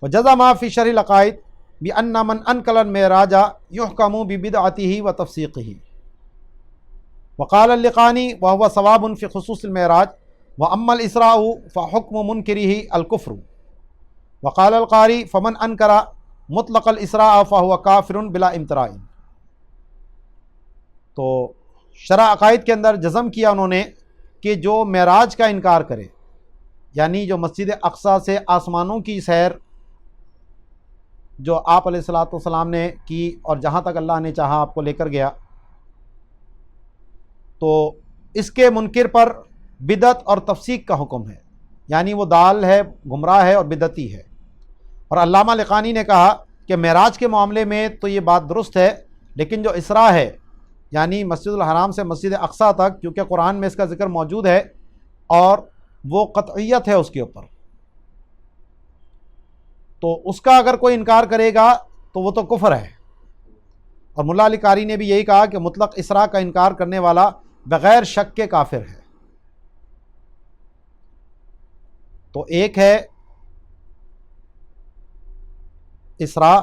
وجزم فی شرح العقائد بأن من انکر المعراج یحکم ببدعتہ وتفسیقہ، وقال اللقانی وهو صواب فی خصوص المعراج واما الاسراء فحکم منکرہ الکفر، وقال القاری فمن انکر مطلق الاسراء فهو کافر بلا امتراء۔ تو شرح عقائد کے اندر جزم کیا انہوں نے کہ جو معراج کا انکار کرے، یعنی جو مسجد اقصی سے آسمانوں کی سیر جو آپ علیہ الصلوۃ والسلام نے کی اور جہاں تک اللہ نے چاہا آپ کو لے کر گیا، تو اس کے منکر پر بدعت اور تفسیق کا حکم ہے، یعنی وہ ضال ہے، گمراہ ہے اور بدعتی ہے۔ اور علامہ لقانی نے کہا کہ معراج کے معاملے میں تو یہ بات درست ہے، لیکن جو اسراء ہے یعنی مسجد الحرام سے مسجد اقصی تک، کیونکہ قرآن میں اس کا ذکر موجود ہے اور وہ قطعیت ہے اس کے اوپر، تو اس کا اگر کوئی انکار کرے گا تو وہ تو کفر ہے۔ اور ملا علی قاری نے بھی یہی کہا کہ مطلق اسراء کا انکار کرنے والا بغیر شک کے کافر ہے۔ تو ایک ہے اسراء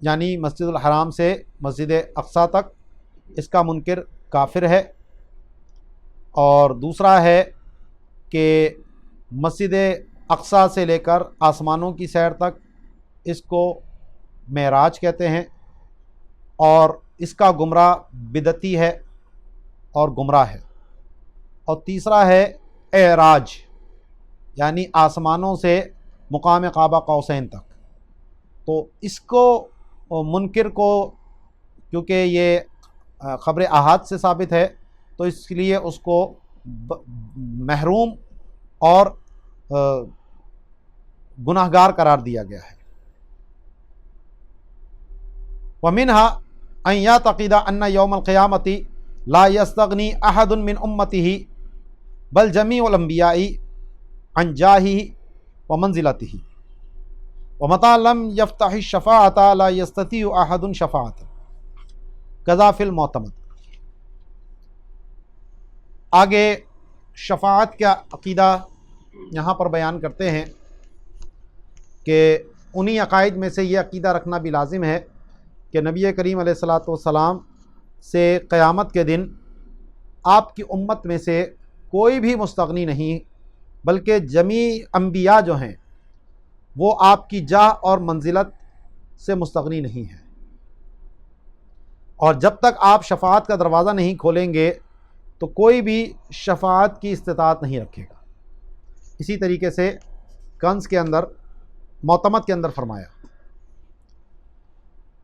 یعنی مسجد الحرام سے مسجد اقصی تک، اس کا منکر کافر ہے، اور دوسرا ہے کہ مسجد اقصی سے لے کر آسمانوں کی سیر تک اس کو معراج کہتے ہیں، اور اس کا گمراہ بدعتی ہے اور گمراہ ہے۔ اور تیسرا ہے اعراج یعنی آسمانوں سے مقام قاب قوسین تک، تو اس کو منکر کو کیونکہ یہ خبر احاد سے ثابت ہے تو اس لیے اس کو محروم اور گناہگار قرار دیا گیا ہے۔ وَمِنْهَا أَنْ يَعْتَقِدَ أَنَّ يَوْمَ الْقِيَامَةِ لَا يَسْتَغْنِي أَحَدٌ مِّنْ أُمَّتِهِ بَلْ جَمِيعُ الْأَنْبِيَاءِ عَنْ جَاهِهِ وَمَنْزِلَتِهِ وَمَتَى لَمْ يَفْتَحِ الشَّفَاعَةَ لَا يَسْتَطِيعُ أَحَدٌ شَفَاعَةً كَذَا فِي الْمُعْتَمَدِ۔ آگے شفاعت کا عقیدہ یہاں پر بیان کرتے ہیں کہ انہی عقائد میں سے یہ عقیدہ رکھنا بھی لازم ہے کہ نبی کریم علیہ الصلاۃ والسلام سے قیامت کے دن آپ کی امت میں سے کوئی بھی مستغنی نہیں، بلکہ جمیع انبیاء جو ہیں وہ آپ کی جاہ اور منزلت سے مستغنی نہیں ہیں، اور جب تک آپ شفاعت کا دروازہ نہیں کھولیں گے تو کوئی بھی شفاعت کی استطاعت نہیں رکھے گا۔ اسی طریقے سے کنز کے اندر معتمد کے اندر فرمایا۔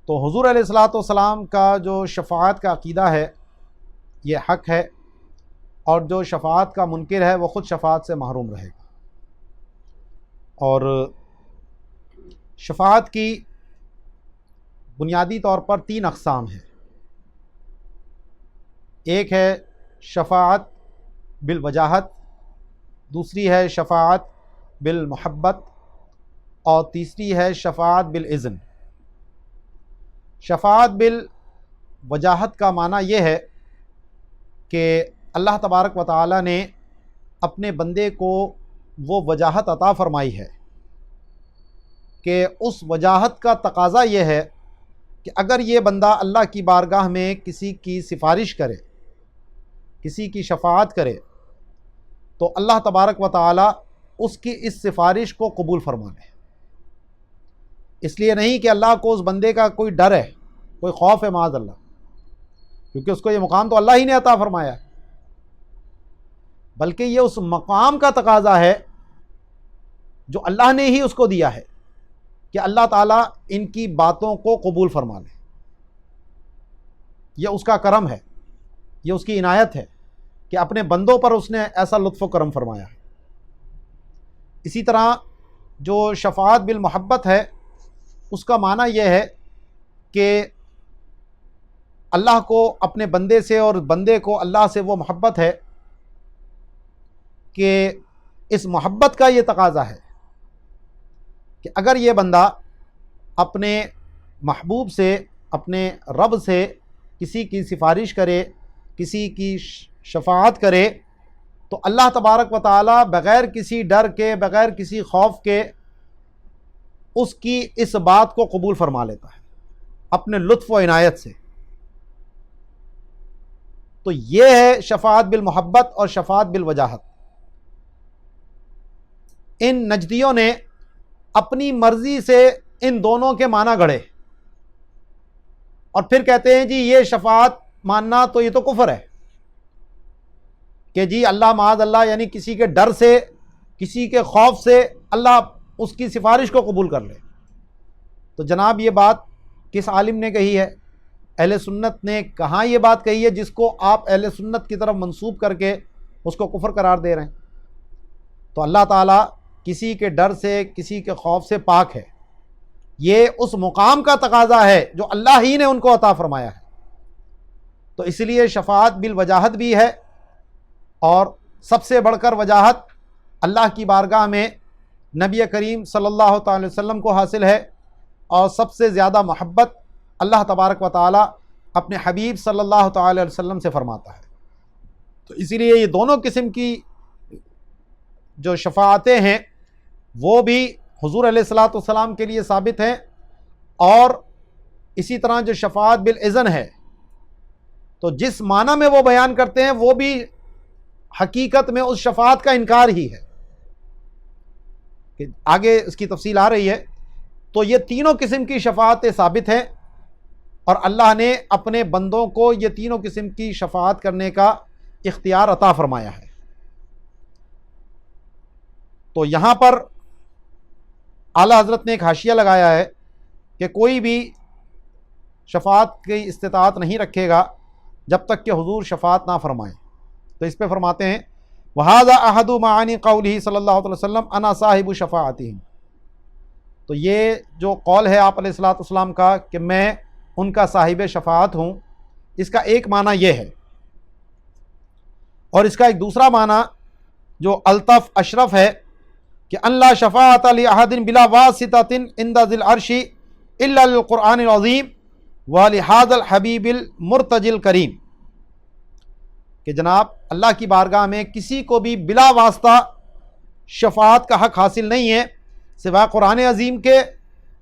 تو حضور علیہ الصلاۃ والسلام کا جو شفاعت کا عقیدہ ہے یہ حق ہے، اور جو شفاعت کا منکر ہے وہ خود شفاعت سے محروم رہے گا۔ اور شفاعت کی بنیادی طور پر 3 اقسام ہیں۔ ایک ہے شفاعت بالوجاہت، دوسری ہے شفاعت بالمحبت، اور تیسری ہے شفاعت بالاذن۔ شفاعت بالوجاہت کا معنی یہ ہے کہ اللہ تبارک و تعالی نے اپنے بندے کو وہ وجاہت عطا فرمائی ہے کہ اس وجاہت کا تقاضا یہ ہے کہ اگر یہ بندہ اللہ کی بارگاہ میں کسی کی سفارش کرے، کسی کی شفاعت کرے، تو اللہ تبارک و تعالی اس کی اس سفارش کو قبول فرما لے۔ اس لیے نہیں کہ اللہ کو اس بندے کا کوئی ڈر ہے، کوئی خوف ہے معاذ اللہ، کیونکہ اس کو یہ مقام تو اللہ ہی نے عطا فرمایا ہے، بلکہ یہ اس مقام کا تقاضا ہے جو اللہ نے ہی اس کو دیا ہے کہ اللہ تعالیٰ ان کی باتوں کو قبول فرما لے۔ یہ اس کا کرم ہے، یہ اس کی عنایت ہے کہ اپنے بندوں پر اس نے ایسا لطف و کرم فرمایا ہے۔ اسی طرح جو شفاعت بالمحبت ہے اس کا معنی یہ ہے کہ اللہ کو اپنے بندے سے اور بندے کو اللہ سے وہ محبت ہے کہ اس محبت کا یہ تقاضا ہے کہ اگر یہ بندہ اپنے محبوب سے، اپنے رب سے کسی کی سفارش کرے، کسی کی شفاعت کرے، تو اللہ تبارک و تعالی بغیر کسی ڈر کے، بغیر کسی خوف کے اس کی اس بات کو قبول فرما لیتا ہے اپنے لطف و عنایت سے۔ تو یہ ہے شفاعت بالمحبت اور شفاعت بالوجاہت۔ ان نجدیوں نے اپنی مرضی سے ان دونوں کے معنی گڑھے اور پھر کہتے ہیں جی یہ شفاعت ماننا تو یہ تو کفر ہے کہ جی اللہ معاذ اللہ، یعنی کسی کے ڈر سے، کسی کے خوف سے اللہ اس کی سفارش کو قبول کر لے۔ تو جناب یہ بات کس عالم نے کہی ہے؟ اہل سنت نے کہاں یہ بات کہی ہے جس کو آپ اہل سنت کی طرف منسوب کر کے اس کو کفر قرار دے رہے ہیں؟ تو اللہ تعالیٰ کسی کے ڈر سے، کسی کے خوف سے پاک ہے۔ یہ اس مقام کا تقاضا ہے جو اللہ ہی نے ان کو عطا فرمایا ہے۔ تو اس لیے شفاعت بالوجاہت بھی ہے، اور سب سے بڑھ کر وجاہت اللہ کی بارگاہ میں نبی کریم صلی اللہ تعالی وسلم کو حاصل ہے، اور سب سے زیادہ محبت اللہ تبارک و تعالی اپنے حبیب صلی اللہ تعالی علیہ وسلم سے فرماتا ہے۔ تو اسی لیے یہ دونوں قسم کی جو شفاعتیں ہیں وہ بھی حضور علیہ الصلاۃ والسلام کے لیے ثابت ہیں، اور اسی طرح جو شفاعت بالاذن ہے تو جس معنی میں وہ بیان کرتے ہیں وہ بھی حقیقت میں اس شفاعت کا انکار ہی ہے، کہ آگے اس کی تفصیل آ رہی ہے۔ تو یہ تینوں قسم کی شفاعتیں ثابت ہیں، اور اللہ نے اپنے بندوں کو یہ تینوں قسم کی شفاعت کرنے کا اختیار عطا فرمایا ہے۔ تو یہاں پر اعلیٰ حضرت نے ایک حاشیہ لگایا ہے کہ کوئی بھی شفاعت کی استطاعت نہیں رکھے گا جب تک کہ حضور شفاعت نہ فرمائیں۔ تو اس پہ فرماتے ہیں وَهَذَا أَحَدُ مَعَانِي قَوْلِهِ صلی اللہ علیہ وسلم أَنَا صَاحِبُ شَفَاعَتِهِمْ۔ تو یہ جو قول ہے آپ علیہ الصلوۃ والسلام کا کہ میں ان کا صاحب شفاعت ہوں، اس کا ایک معنی یہ ہے، اور اس کا ایک دوسرا معنی جو الطف اشرف ہے کہ ان لا شفاعت لأحد بلا واسطۃ عند ذی العرش الا للقرآن العظیم ولہذا الحبیب المرتجی الکریم، کہ جناب اللہ کی بارگاہ میں کسی کو بھی بلا واسطہ شفاعت کا حق حاصل نہیں ہے سوائے قرآن عظیم کے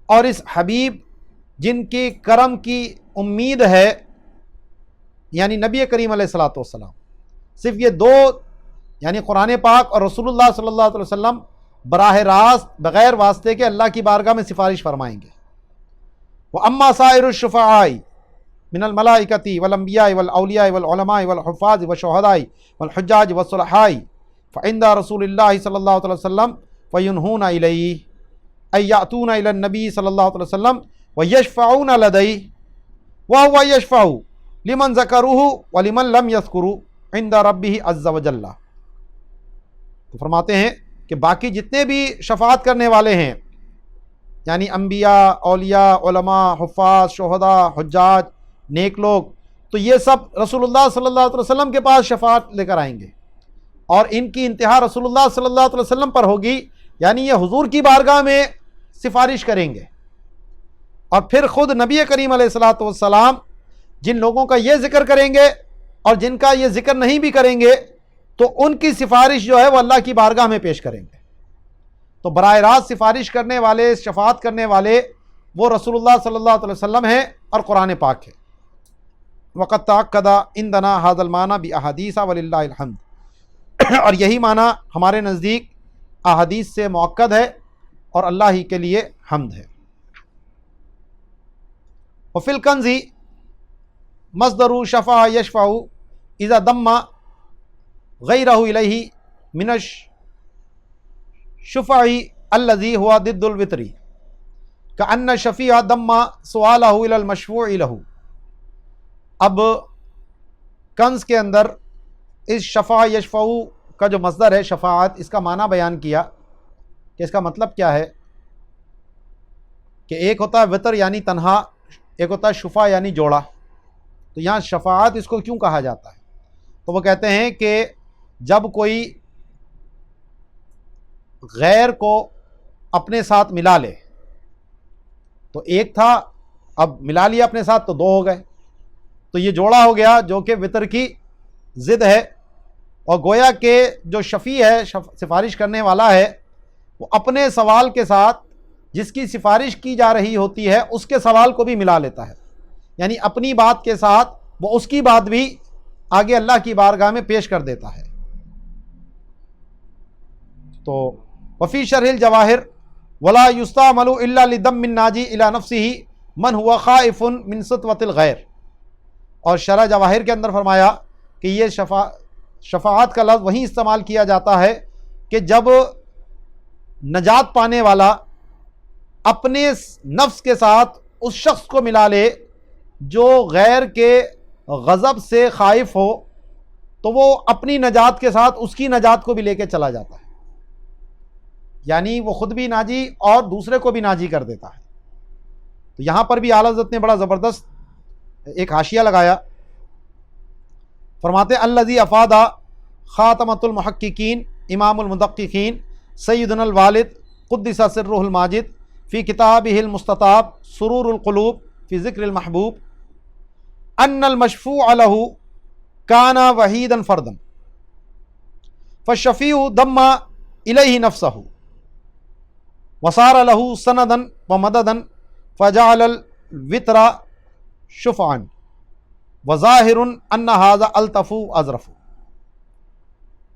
اور اس حبیب جن کی کرم کی امید ہے یعنی نبی کریم علیہ الصلوۃ والسلام، صرف یہ دو یعنی قرآن پاک اور رسول اللہ صلی اللہ علیہ وسلم براہ راست بغیر واسطے کے اللہ کی بارگاہ میں سفارش فرمائیں گے۔ وَأَمَّا سَائِرُ الشُّفَعَاءِ من الملائکۃ والانبیاء والاولیاء والعلماء والحفاظ والشہداء والحجاج والصلحاء فعند رسول اللہ صلی اللہ علیہ وسلم فینہون الیہ ای یأتون الی النبی صلی اللہ علیہ وسلم ویشفعون لدیہ وہو یشفع لمن ذکروہ ولمن لم یذکروا عند ربہ عز وجل۔ تو فرماتے ہیں کہ باقی جتنے بھی شفاعت کرنے والے ہیں یعنی انبیاء، اولیاء، علماء، حفاظ، شہداء، حجاج، نیک لوگ، تو یہ سب رسول اللہ صلی اللہ علیہ وسلم کے پاس شفاعت لے کر آئیں گے اور ان کی انتہا رسول اللہ صلی اللہ علیہ وسلم پر ہوگی، یعنی یہ حضور کی بارگاہ میں سفارش کریں گے۔ اور پھر خود نبی کریم علیہ الصلوۃ والسلام جن لوگوں کا یہ ذکر کریں گے اور جن کا یہ ذکر نہیں بھی کریں گے تو ان کی سفارش جو ہے وہ اللہ کی بارگاہ میں پیش کریں گے۔ تو براہ راست سفارش کرنے والے، شفاعت کرنے والے وہ رسول اللہ صلی اللہ علیہ وسلم ہیں اور قرآن پاک ہے۔ وقد تأکد عندنا ھذا المعنی باحادیث وللہ الحمد، اور یہی معنی ہمارے نزدیک احادیث سے مؤکد ہے اور اللہ ہی کے لیے حمد ہے۔ وفی الکنز مصدر شفع یشفع اذا ضم غیرہ الیہ من الشفع الذی هو ضد الوتر کأن الشفیع ضم سؤالہ الی المشفوع لہ۔ اب کنز کے اندر اس شفع یشفع کا جو مصدر ہے شفاعت، اس کا معنی بیان کیا کہ اس کا مطلب کیا ہے کہ ایک ہوتا ہے وطر یعنی تنہا، ایک ہوتا ہے شفع یعنی جوڑا۔ تو یہاں شفاعت اس کو کیوں کہا جاتا ہے؟ تو وہ کہتے ہیں کہ جب کوئی غیر کو اپنے ساتھ ملا لے، تو ایک تھا اب ملا لیا اپنے ساتھ تو دو ہو گئے، تو یہ جوڑا ہو گیا جو کہ وطر کی ضد ہے، اور گویا کہ جو شفیع ہے، سفارش کرنے والا ہے، وہ اپنے سوال کے ساتھ جس کی سفارش کی جا رہی ہوتی ہے اس کے سوال کو بھی ملا لیتا ہے، یعنی اپنی بات کے ساتھ وہ اس کی بات بھی آگے اللہ کی بارگاہ میں پیش کر دیتا ہے۔ تو وفی شرح الجواہر ولا یستعمل الا لضم الناجی الی نفسہ من هو خائف من سطوۃ الغیر، اور شرح جواہر کے اندر فرمایا کہ یہ شفاعت کا لفظ وہیں استعمال کیا جاتا ہے کہ جب نجات پانے والا اپنے نفس کے ساتھ اس شخص کو ملا لے جو غیر کے غضب سے خائف ہو، تو وہ اپنی نجات کے ساتھ اس کی نجات کو بھی لے کے چلا جاتا ہے، یعنی وہ خود بھی ناجی اور دوسرے کو بھی ناجی کر دیتا ہے۔ تو یہاں پر بھی اعلیٰ حضرت نے بڑا زبردست ایک حاشیہ لگایا، فرماتے الذی افاد خاتمۃ المحققین امام المدققین سیدنا الوالد قدس سرہ الماجد فی کتابہ المستطاب سرور القلوب فی ذکر المحبوب ان المشفوع لہ کان وحیدا فردا فالشفیع ضم الیہ نفسہ وصار لہ سندا ومددا فجعل الوتر شفعا وظاہر ان ھذا الطف اظرف۔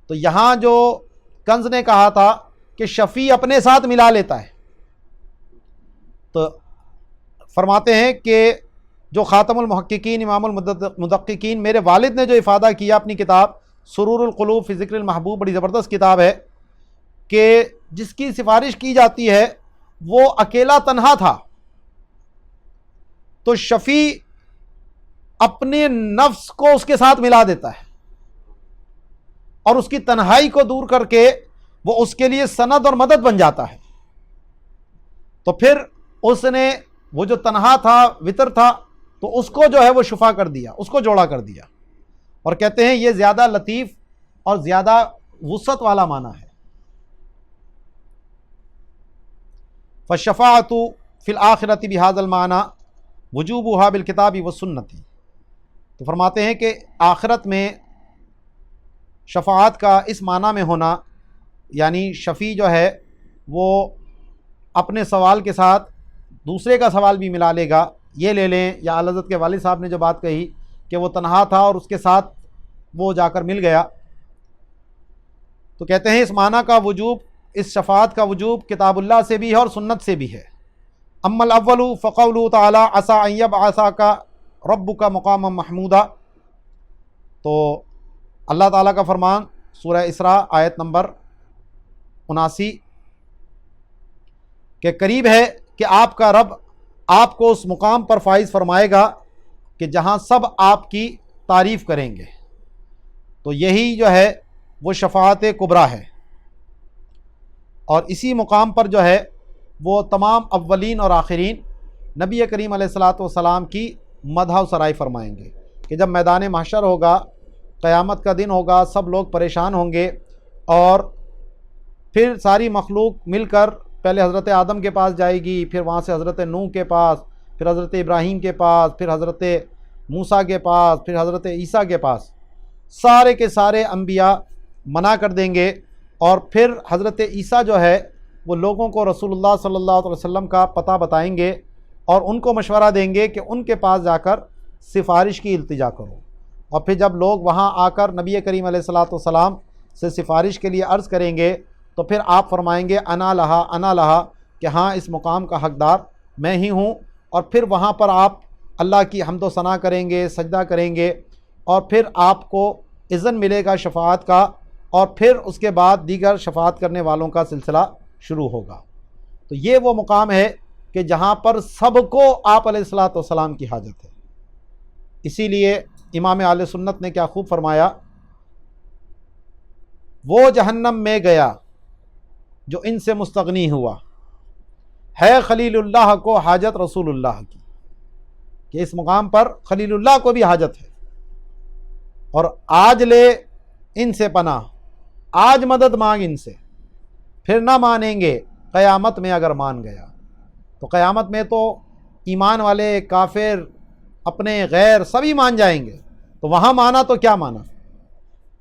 تو یہاں جو کنز نے کہا تھا کہ شفیع اپنے ساتھ ملا لیتا ہے، تو فرماتے ہیں کہ جو خاتم المحققین امام المدققین میرے والد نے جو افادہ کیا اپنی کتاب سرور القلوب فی ذکر المحبوب، بڑی زبردست کتاب ہے، کہ جس کی سفارش کی جاتی ہے وہ اکیلا تنہا تھا، تو شفیع اپنے نفس کو اس کے ساتھ ملا دیتا ہے اور اس کی تنہائی کو دور کر کے وہ اس کے لیے سند اور مدد بن جاتا ہے۔ تو پھر اس نے وہ جو تنہا تھا، وطر تھا، تو اس کو جو ہے وہ شفا کر دیا، اس کو جوڑا کر دیا، اور کہتے ہیں یہ زیادہ لطیف اور زیادہ وسعت والا معنی ہے۔ فالشفاعۃ فی الآخرۃ بہذا المعنی وجوبها بالکتاب والسنۃ۔ تو فرماتے ہیں کہ آخرت میں شفاعت کا اس معنی میں ہونا، یعنی شفیع جو ہے وہ اپنے سوال کے ساتھ دوسرے کا سوال بھی ملا لے گا، یہ لے لیں، یا اعلیٰ حضرت کے والد صاحب نے جو بات کہی کہ وہ تنہا تھا اور اس کے ساتھ وہ جا کر مل گیا، تو کہتے ہیں اس معنی کا وجوب، اس شفاعت کا وجوب کتاب اللہ سے بھی ہے اور سنت سے بھی ہے۔ اما الاول فقوله تعالی عسى ان يبعثك ربك مقاما محمودا، تو اللہ تعالیٰ کا فرمان سورہ اسراء آیت نمبر 79 کہ قریب ہے کہ آپ کا رب آپ کو اس مقام پر فائز فرمائے گا کہ جہاں سب آپ کی تعریف کریں گے، تو یہی جو ہے وہ شفاعت کبریٰ ہے، اور اسی مقام پر جو ہے وہ تمام اولین اور آخرین نبی کریم علیہ الصلاۃ والسلام کی مدح و سرائی فرمائیں گے کہ جب میدان محشر ہوگا، قیامت کا دن ہوگا، سب لوگ پریشان ہوں گے، اور پھر ساری مخلوق مل کر پہلے حضرت آدم کے پاس جائے گی، پھر وہاں سے حضرت نوح کے پاس، پھر حضرت ابراہیم کے پاس، پھر حضرت موسیٰ کے پاس، پھر حضرت عیسیٰ کے پاس، سارے کے سارے انبیاء منع کر دیں گے، اور پھر حضرت عیسیٰ جو ہے وہ لوگوں کو رسول اللہ صلی اللہ علیہ وسلم کا پتہ بتائیں گے اور ان کو مشورہ دیں گے کہ ان کے پاس جا کر سفارش کی التجا کرو، اور پھر جب لوگ وہاں آ کر نبی کریم علیہ الصلاۃ والسلام سے سفارش کے لیے عرض کریں گے تو پھر آپ فرمائیں گے انا لہا کہ ہاں اس مقام کا حقدار میں ہی ہوں، اور پھر وہاں پر آپ اللہ کی حمد و ثنا کریں گے، سجدہ کریں گے، اور پھر آپ کو اذن ملے گا شفاعت کا، اور پھر اس کے بعد دیگر شفاعت کرنے والوں کا سلسلہ شروع ہوگا۔ تو یہ وہ مقام ہے کہ جہاں پر سب کو آپ علیہ الصلاۃ والسلام کی حاجت ہے۔ اسی لیے امام اہل سنت نے کیا خوب فرمایا، وہ جہنم میں گیا جو ان سے مستغنی ہوا، ہے خلیل اللہ کو حاجت رسول اللہ کی، کہ اس مقام پر خلیل اللہ کو بھی حاجت ہے، اور آج لے ان سے پناہ، آج مدد مانگ ان سے، پھر نہ مانیں گے قیامت میں اگر مان گیا۔ تو قیامت میں تو ایمان والے، کافر، اپنے غیر سبھی مان جائیں گے، تو وہاں مانا تو کیا مانا،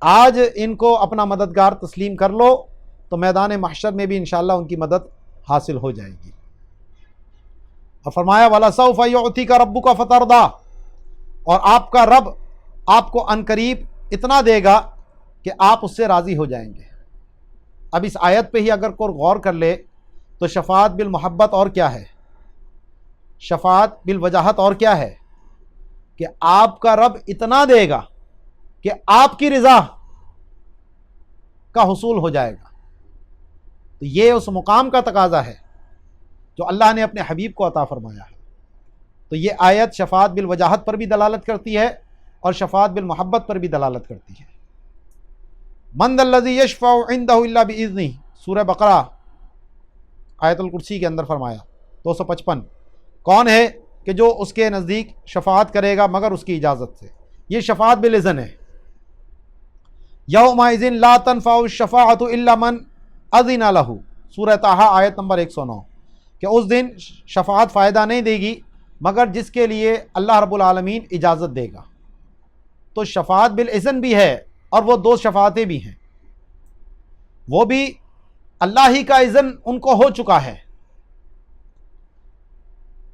آج ان کو اپنا مددگار تسلیم کر لو تو میدان محشر میں بھی انشاءاللہ ان کی مدد حاصل ہو جائے گی۔ اور فرمایا وَلَسَوْفَ يُعْتِيكَ رَبُّكَ فَتَرْضَىٰ، اور آپ کا رب آپ کو عنقریب اتنا دے گا کہ آپ اس سے راضی ہو جائیں گے۔ اب اس آیت پہ ہی اگر کوئی غور کر لے تو شفاعت بالمحبت اور کیا ہے، شفاعت بالوجاہت اور کیا ہے، کہ آپ کا رب اتنا دے گا کہ آپ کی رضا کا حصول ہو جائے گا۔ تو یہ اس مقام کا تقاضا ہے جو اللہ نے اپنے حبیب کو عطا فرمایا ہے۔ تو یہ آیت شفاعت بالوجاہت پر بھی دلالت کرتی ہے اور شفاعت بالمحبت پر بھی دلالت کرتی ہے۔ من ذا الذی یشفع عندہ الا باذنہ، سورہ بقرہ آیت الکرسی کے اندر فرمایا 255، کون ہے کہ جو اس کے نزدیک شفاعت کرے گا مگر اس کی اجازت سے، یہ شفاعت بالاذن ہے۔ یومئذ لا تنفع الشفاعۃ الا من اذن لہ، سورہ طٰہٰ آیت نمبر 109، کہ اس دن شفاعت فائدہ نہیں دے گی مگر جس کے لیے اللہ رب العالمین اجازت دے گا۔ تو شفاعت بالاذن بھی ہے، اور وہ دو شفاعتیں بھی ہیں، وہ بھی اللہ ہی کا اذن ان کو ہو چکا ہے۔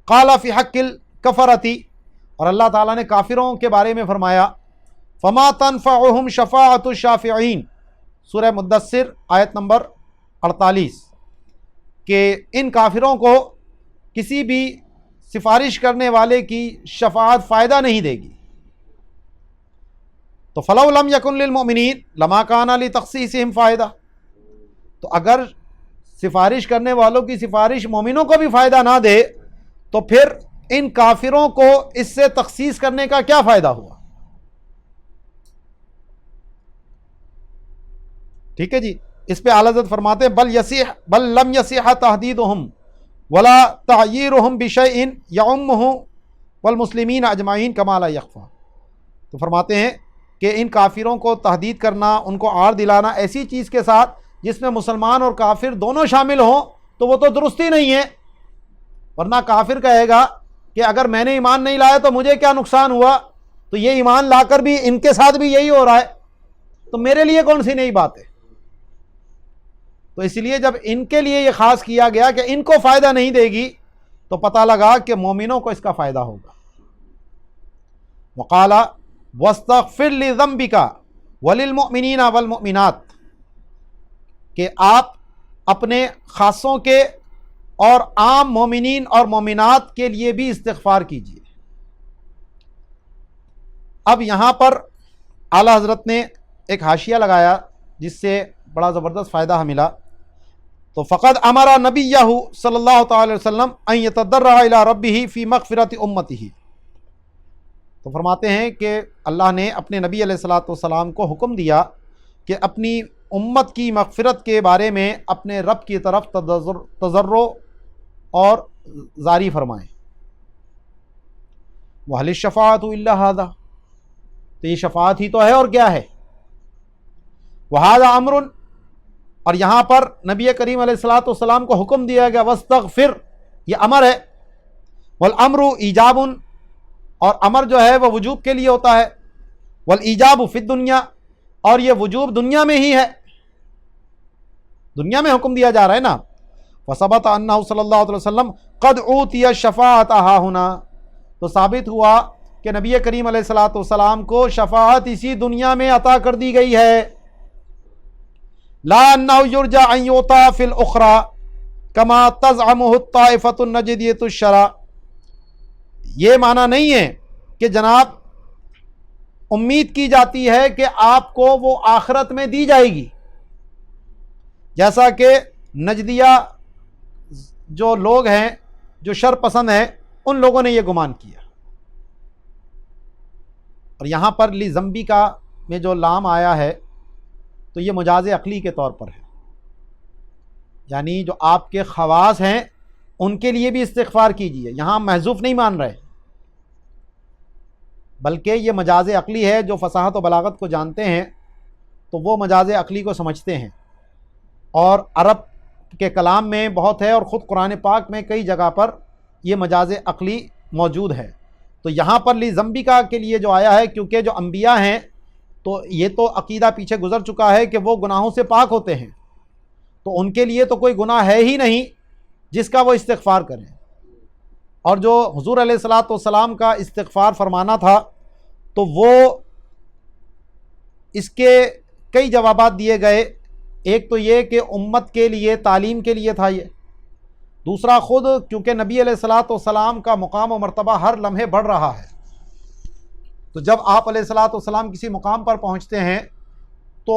قال فی حق الکفرۃ، اور اللہ تعالیٰ نے کافروں کے بارے میں فرمایا فما تنفعہم شفاعۃ الشافعین، سورہ مدثر آیت نمبر 48، کہ ان کافروں کو کسی بھی سفارش کرنے والے کی شفاعت فائدہ نہیں دے گی۔ تو فلو لم یکن للمؤمنین لما کان لتخصیصہم فائدہ، تو اگر سفارش کرنے والوں کی سفارش مومنوں کو بھی فائدہ نہ دے تو پھر ان کافروں کو اس سے تخصیص کرنے کا کیا فائدہ ہوا؟ ٹھیک ہے جی، اس پہ اعلیٰ حضرت فرماتے ہیں بل لم یصح تحدیدہم ولا تعییرہم بشیء یعمہ والمسلمین اجمعین کما لا یخفی، تو فرماتے ہیں کہ ان کافروں کو تحدید کرنا، ان کو عار دلانا ایسی چیز کے ساتھ جس میں مسلمان اور کافر دونوں شامل ہوں تو وہ تو درستی نہیں ہے، ورنہ کافر کہے گا کہ اگر میں نے ایمان نہیں لایا تو مجھے کیا نقصان ہوا، تو یہ ایمان لا کر بھی ان کے ساتھ بھی یہی ہو رہا ہے، تو میرے لیے کون سی نئی بات ہے؟ تو اس لیے جب ان کے لیے یہ خاص کیا گیا کہ ان کو فائدہ نہیں دے گی تو پتہ لگا کہ مومنوں کو اس کا فائدہ ہوگا۔ وقال واستغفر لذنبک وللمؤمنین والمؤمنات، کہ آپ اپنے خاصوں کے اور عام مومنین اور مومنات کے لیے بھی استغفار کیجیے۔ اب یہاں پر اعلیٰ حضرت نے ایک حاشیہ لگایا جس سے بڑا زبردست فائدہ ملا۔ تو فقد امر نبیہ صلی اللہ تعالی وسلم ان یتضرع الی ربہ فی مغفرۃ امتہ، تو فرماتے ہیں کہ اللہ نے اپنے نبی علیہ الصلوۃ والسلام کو حکم دیا کہ اپنی امت کی مغفرت کے بارے میں اپنے رب کی طرف تضرع اور زاری فرمائیں۔ وَهَلِ الشَّفَاعَةُ إِلَّا هَذَا، تو یہ شفاعت ہی تو ہے اور کیا ہے۔ وَهَذَا أَمْرٌ، اور یہاں پر نبی کریم علیہ الصلوۃ والسلام کو حکم دیا گیا وَاسْتَغْفِرْ، یہ امر ہے۔ وَالْأَمْرُ ایجاب، اور امر جو ہے وہ وجوب کے لیے ہوتا ہے۔ وَالْإِیجَابُ فِي الدُّنْيَا، اور یہ وجوب دنیا میں ہی ہے، دنیا میں حکم دیا جا رہا ہے نا۔ وَثَبَتَ أَنَّهُ صلی اللہ علیہ وسلم قد أُوتِيَ الشَّفَاعَةَ هَا هُنَا، تو ثابت ہوا کہ نبی کریم علیہ الصلوۃ والسلام کو شفاعت اسی دنیا میں عطا کر دی گئی ہے۔ لا أنه يرجى أن يعطى في الأخرى كما تزعمه الطائفة النجدية الشرع، یہ معنی نہیں ہے کہ جناب امید کی جاتی ہے کہ آپ کو وہ آخرت میں دی جائے گی، جیسا کہ نجدیہ جو لوگ ہیں جو شر پسند ہیں ان لوگوں نے یہ گمان کیا۔ اور یہاں پر لذنبی کا میں جو لام آیا ہے تو یہ مجاز عقلی کے طور پر ہے، یعنی جو آپ کے خواص ہیں ان کے لیے بھی استغفار کیجیے، یہاں محذوف نہیں مان رہے، بلکہ یہ مجاز عقلی ہے۔ جو فصاحت و بلاغت کو جانتے ہیں تو وہ مجاز عقلی کو سمجھتے ہیں، اور عرب کے کلام میں بہت ہے، اور خود قرآن پاک میں کئی جگہ پر یہ مجاز عقلی موجود ہے۔ تو یہاں پر لذنبکا کے لیے جو آیا ہے، کیونکہ جو انبیاء ہیں تو یہ تو عقیدہ پیچھے گزر چکا ہے کہ وہ گناہوں سے پاک ہوتے ہیں، تو ان کے لیے تو کوئی گناہ ہے ہی نہیں جس کا وہ استغفار کریں۔ اور جو حضور علیہ الصلوۃ والسلام کا استغفار فرمانا تھا تو وہ اس کے کئی جوابات دیے گئے۔ ایک تو یہ کہ امت کے لیے تعلیم کے لیے تھا، یہ دوسرا خود کیونکہ نبی علیہ الصلوۃ والسلام کا مقام و مرتبہ ہر لمحے بڑھ رہا ہے، تو جب آپ علیہ الصلوۃ والسلام کسی مقام پر پہنچتے ہیں تو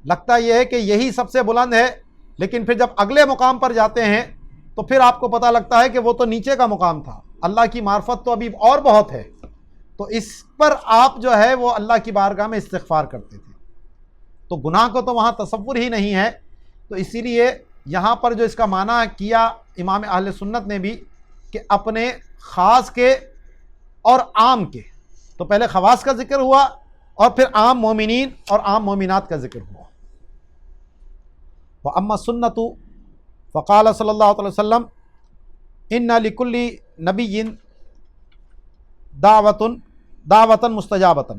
لگتا یہ ہے کہ یہی سب سے بلند ہے، لیکن پھر جب اگلے مقام پر جاتے ہیں تو پھر آپ کو پتہ لگتا ہے کہ وہ تو نیچے کا مقام تھا، اللہ کی معرفت تو ابھی اور بہت ہے۔ تو اس پر آپ جو ہے وہ اللہ کی بارگاہ میں استغفار کرتے تھے، تو گناہ کو تو وہاں تصور ہی نہیں ہے۔ تو اسی لیے یہاں پر جو اس کا معنی کیا امام اہل سنت نے بھی کہ اپنے خاص کے اور عام کے، تو پہلے خواص کا ذکر ہوا اور پھر عام مومنین اور عام مومنات کا ذکر ہوا۔ وَأَمَّا السُّنَّةُ فَقَالَ صلی اللہ علیہ وسلم إِنَّ لِكُلِّ نَبِيٍّ دعوة مستجابة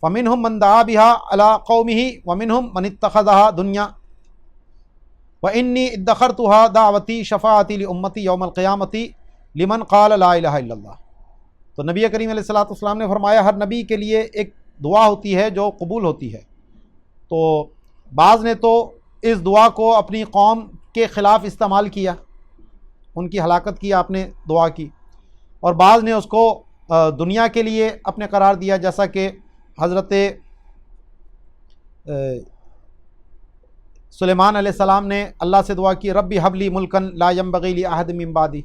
فمنهم من دعا بها على قومه ومنهم من اتخذها دنيا وإني ادخرتها دعوتي شفاعتي لأمتي يوم القيامة لمن قال لا الہ الا اللہ۔ تو نبی کریم علیہ الصلوۃ والسلام نے فرمایا ہر نبی کے لیے ایک دعا ہوتی ہے جو قبول ہوتی ہے، تو بعض نے تو اس دعا کو اپنی قوم کے خلاف استعمال کیا، ان کی ہلاکت کی آپ نے دعا کی، اور بعض نے اس کو دنیا کے لیے اپنے قرار دیا، جیسا کہ حضرت سلیمان علیہ السلام نے اللہ سے دعا کی ربی حب لی ملکن لا ینبغی لاحد من بعدی،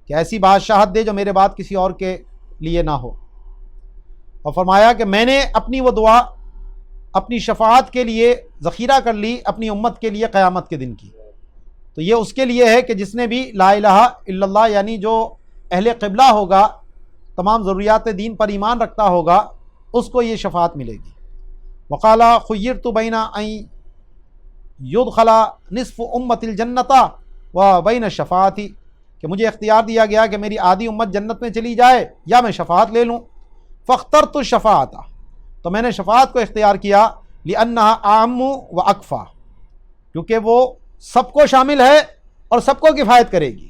کہ ایسی بادشاہت دے جو میرے بعد کسی اور کے لیے نہ ہو، اور فرمایا کہ میں نے اپنی وہ دعا اپنی شفاعت کے لیے ذخیرہ کر لی اپنی امت کے لیے قیامت کے دن کی۔ تو یہ اس کے لیے ہے کہ جس نے بھی لا الہ الا اللہ یعنی جو اہل قبلہ ہوگا، تمام ضروریات دین پر ایمان رکھتا ہوگا، اس کو یہ شفاعت ملے گی۔ وقال خیرت بین ان یدخل نصف امت الجنت و بین شفاعتی، کہ مجھے اختیار دیا گیا کہ میری آدھی امت جنت میں چلی جائے یا میں شفاعت لے لوں۔ فاخترت الشفاعت، تو میں نے شفاعت کو اختیار کیا، لأنها اعم و اکفا، کیونکہ وہ سب کو شامل ہے اور سب کو کفایت کرے گی۔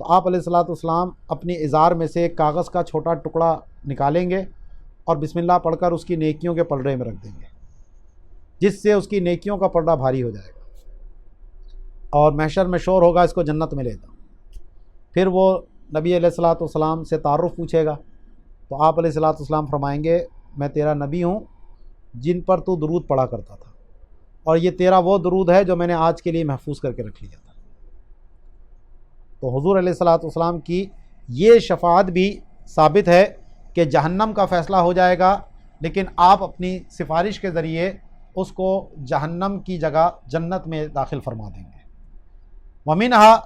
تو آپ علیہ الصلوۃ والسلام اپنی ازار میں سے ایک کاغذ کا چھوٹا ٹکڑا نکالیں گے اور بسم اللہ پڑھ کر اس کی نیکیوں کے پلڑے میں رکھ دیں گے، جس سے اس کی نیکیوں کا پلڑا بھاری ہو جائے گا اور محشر میں شور ہوگا اس کو جنت ملے گا۔ پھر وہ نبی علیہ الصلوۃ والسلام سے تعارف پوچھے گا تو آپ علیہ الصلوۃ والسلام فرمائیں گے میں تیرا نبی ہوں جن پر تو درود پڑھا کرتا تھا، اور یہ تیرا وہ درود ہے جو میں نے آج کے لیے محفوظ کر کے رکھ لیا تھا۔ تو حضور علیہ الصلوۃ والسلام کی یہ شفاعت بھی ثابت ہے کہ جہنم کا فیصلہ ہو جائے گا، لیکن آپ اپنی سفارش کے ذریعے اس کو جہنم کی جگہ جنت میں داخل فرما دیں گے۔ ومنہا،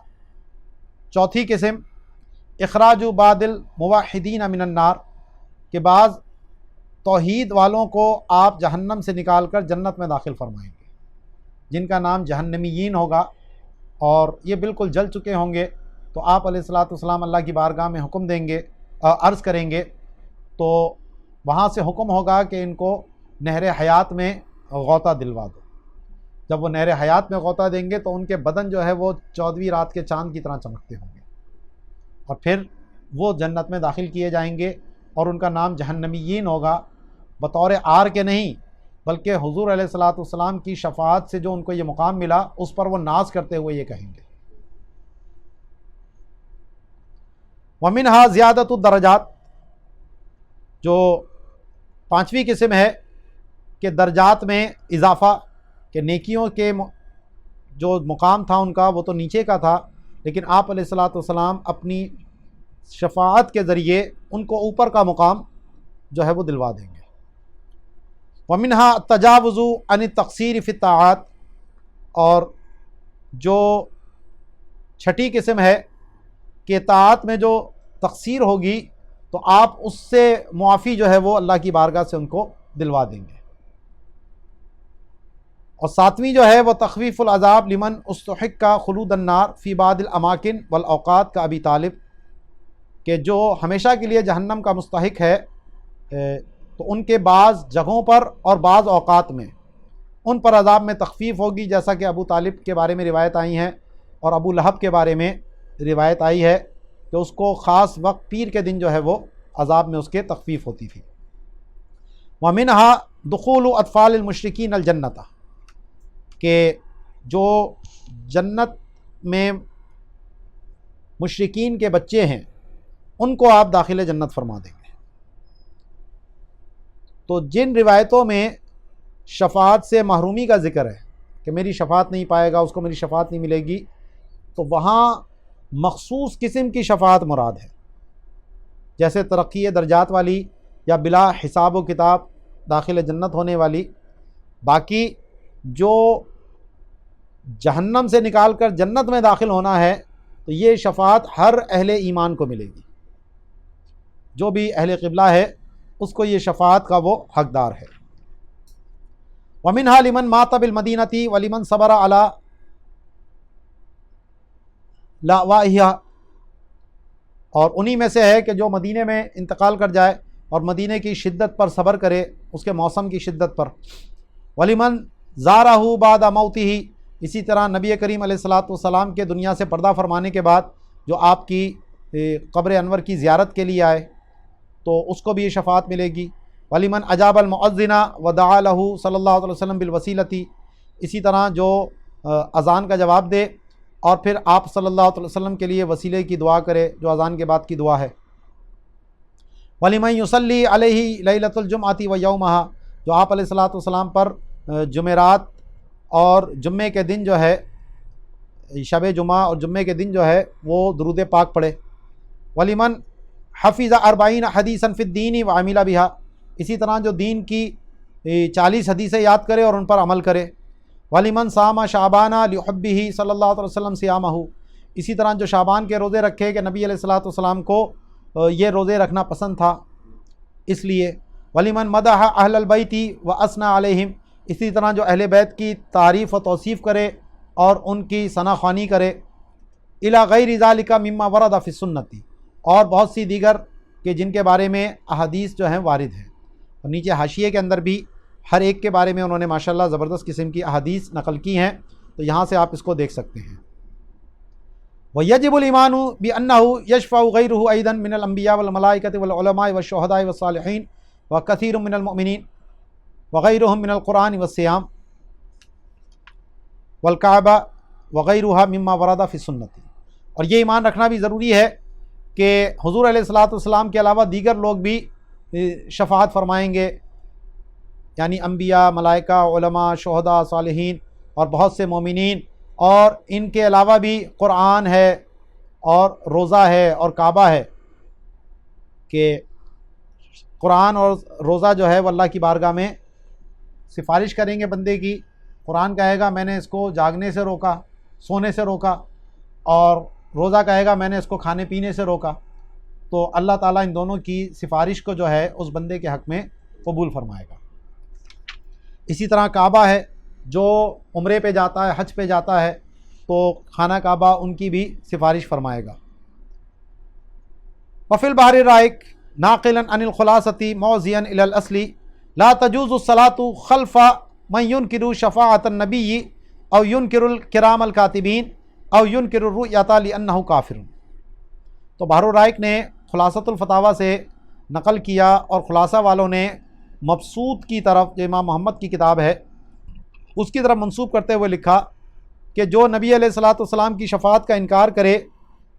چوتھی قسم، اخراج بعض الموحدین من النار، کہ بعض توحید والوں کو آپ جہنم سے نکال کر جنت میں داخل فرمائیں گے، جن کا نام جہنمیین ہوگا اور یہ بالکل جل چکے ہوں گے۔ تو آپ علیہ الصلوۃ والسلام اللہ کی بارگاہ میں حکم دیں گے، عرض کریں گے، تو وہاں سے حکم ہوگا کہ ان کو نہر حیات میں غوطہ دلوا دو۔ جب وہ نہر حیات میں غوطہ دیں گے تو ان کے بدن جو ہے وہ 14ویں رات کے چاند کی طرح چمکتے ہوں گے، اور پھر وہ جنت میں داخل کیے جائیں گے، اور ان کا نام جہنمیین ہوگا، بطور آر کے نہیں بلکہ حضور علیہ الصلوۃ والسلام کی شفاعت سے جو ان کو یہ مقام ملا اس پر وہ ناز کرتے ہوئے یہ کہیں گے۔ ومنہا زیادت الدرجات، جو پانچویں قسم ہے کہ درجات میں اضافہ، کہ نیکیوں کے جو مقام تھا ان کا وہ تو نیچے کا تھا، لیکن آپ علیہ الصلوۃ والسلام اپنی شفاعت کے ذریعے ان کو اوپر کا مقام جو ہے وہ دلوا دیں گے۔ ومنہا التجاوز عن التقصیر فی الطاعات، اور جو چھٹی قسم ہے کہ طاعت میں جو تقصیر ہوگی تو آپ اس سے معافی جو ہے وہ اللہ کی بارگاہ سے ان کو دلوا دیں گے۔ اور ساتویں جو ہے وہ تخفیف العذاب لمن استحق کا خلود النار فی بعض الاماکن والاوقات کا ابی طالب، کہ جو ہمیشہ کے لیے جہنم کا مستحق ہے تو ان کے بعض جگہوں پر اور بعض اوقات میں ان پر عذاب میں تخفیف ہوگی، جیسا کہ ابو طالب کے بارے میں روایت آئی ہیں اور ابو لہب کے بارے میں روایت آئی ہے کہ اس کو خاص وقت پیر کے دن جو ہے وہ عذاب میں اس کے تخفیف ہوتی تھی۔ ومنہا دخول اطفال المشرکین الجنت، کہ جو جنت میں مشرکین کے بچے ہیں ان کو آپ داخل جنت فرما دیں گے۔ تو جن روایتوں میں شفاعت سے محرومی کا ذکر ہے کہ میری شفاعت نہیں پائے گا، اس کو میری شفاعت نہیں ملے گی، تو وہاں مخصوص قسم کی شفاعت مراد ہے، جیسے ترقی درجات والی یا بلا حساب و کتاب داخل جنت ہونے والی۔ باقی جو جہنم سے نکال کر جنت میں داخل ہونا ہے تو یہ شفاعت ہر اہل ایمان کو ملے گی، جو بھی اہل قبلہ ہے اس کو یہ شفاعت کا وہ حقدار ہے۔ ومنہا لمن مات بالمدینۃ ولمن صبر علی لاوائہا، اور انہی میں سے ہے کہ جو مدینے میں انتقال کر جائے اور مدینے کی شدت پر صبر کرے، اس کے موسم کی شدت پر۔ ولمن زارہ بعد موتہ، اسی طرح نبی کریم علیہ الصلوۃ والسلام کے دنیا سے پردہ فرمانے کے بعد جو آپ کی قبر انور کی زیارت کے لیے آئے تو اس کو بھی یہ شفاعت ملے گی۔ ولمن اجاب المؤذن ودعا لہ صلی اللہ علیہ وسلم بالوسیلۃ، اسی طرح جو اذان کا جواب دے اور پھر آپ صلی اللہ علیہ وسلم کے لیے وسیلے کی دعا کرے، جو اذان کے بعد کی دعا ہے۔ ولمن یصلی علیہ لیلۃ الجمعۃ ویومہا، جو آپ علیہ الصلوۃ والسلام پر جمعرات اور جمعے کے دن جو ہے، شب جمعہ اور جمعے کے دن جو ہے وہ درود پاک پڑھے۔ ولمن حفظ 40 حدیثا فی الدین وعمل بہا، اسی طرح جو دین کی 40 حدیثیں یاد کرے اور ان پر عمل کرے۔ ولمن صام شعبان لحبہ صلی اللہ علیہ وسلم صیامہ، اسی طرح جو شعبان کے روزے رکھے کہ نبی علیہ الصلوۃ والسلام کو یہ روزے رکھنا پسند تھا اس لیے۔ ولمن مدح اہل البیت واثنى علیہم، اسی طرح جو اہل بیت کی تعریف و توصیف کرے اور ان کی ثنا خوانی کرے۔ الی غیر ذلک مما ورد فی السنۃ، اور بہت سی دیگر کہ جن کے بارے میں احادیث جو ہیں وارد ہیں، اور نیچے حاشیے کے اندر بھی ہر ایک کے بارے میں انہوں نے ماشاءاللہ زبردست قسم کی احادیث نقل کی ہیں، تو یہاں سے آپ اس کو دیکھ سکتے ہیں۔ وَيَجِبُ الْإِيمَانُ بِأَنَّهُ يَشْفَعُ غَيْرُهُ أَيْضًا مِنَ الْأَنْبِيَاءِ وَالْمَلَائِكَةِ وَالْعُلَمَاءِ وَالشُّهَدَاءِ وَالصَّالِحِينَ وَكَثِيرٌ مِنَ الْمُؤْمِنِينَ وَغَيْرُهُم مِنَ الْقُرْآنِ وَالصِّيَامِ وَالْكَعْبَةِ وَغَيْرُهَا مِمَّا وَرَدَ فِي السُّنَّةِ۔ اور یہ ایمان رکھنا بھی ضروری ہے کہ حضور علیہ الصلوۃ والسلام کے علاوہ دیگر لوگ بھی شفاعت فرمائیں گے، یعنی انبیاء، ملائکہ، علماء، شہداء، صالحین اور بہت سے مومنین، اور ان کے علاوہ بھی قرآن ہے اور روزہ ہے اور کعبہ ہے، کہ قرآن اور روزہ جو ہے وہ اللہ کی بارگاہ میں سفارش کریں گے بندے کی۔ قرآن کہے گا میں نے اس کو جاگنے سے روکا، سونے سے روکا، اور روزہ کہے گا میں نے اس کو کھانے پینے سے روکا، تو اللہ تعالیٰ ان دونوں کی سفارش کو جو ہے اس بندے کے حق میں قبول فرمائے گا۔ اسی طرح کعبہ ہے، جو عمرے پہ جاتا ہے، حج پہ جاتا ہے، تو خانہ کعبہ ان کی بھی سفارش فرمائے گا۔ وفی البحر الرائق ناقلا عن الخلاصة موضعا الى الاصل لا تجوز الصلاة خلف من ينکر شفاعة النبی او ينکر الکرام الکاتبین او ينکر الرؤیة لأنه کافر۔ تو بحر الرائق نے خلاصۃ الفتاویٰ سے نقل کیا، اور خلاصہ والوں نے مبسوط کی طرف، جو امام محمد کی کتاب ہے، اس کی طرف منسوب کرتے ہوئے لکھا کہ جو نبی علیہ الصلوۃ والسلام کی شفاعت کا انکار کرے،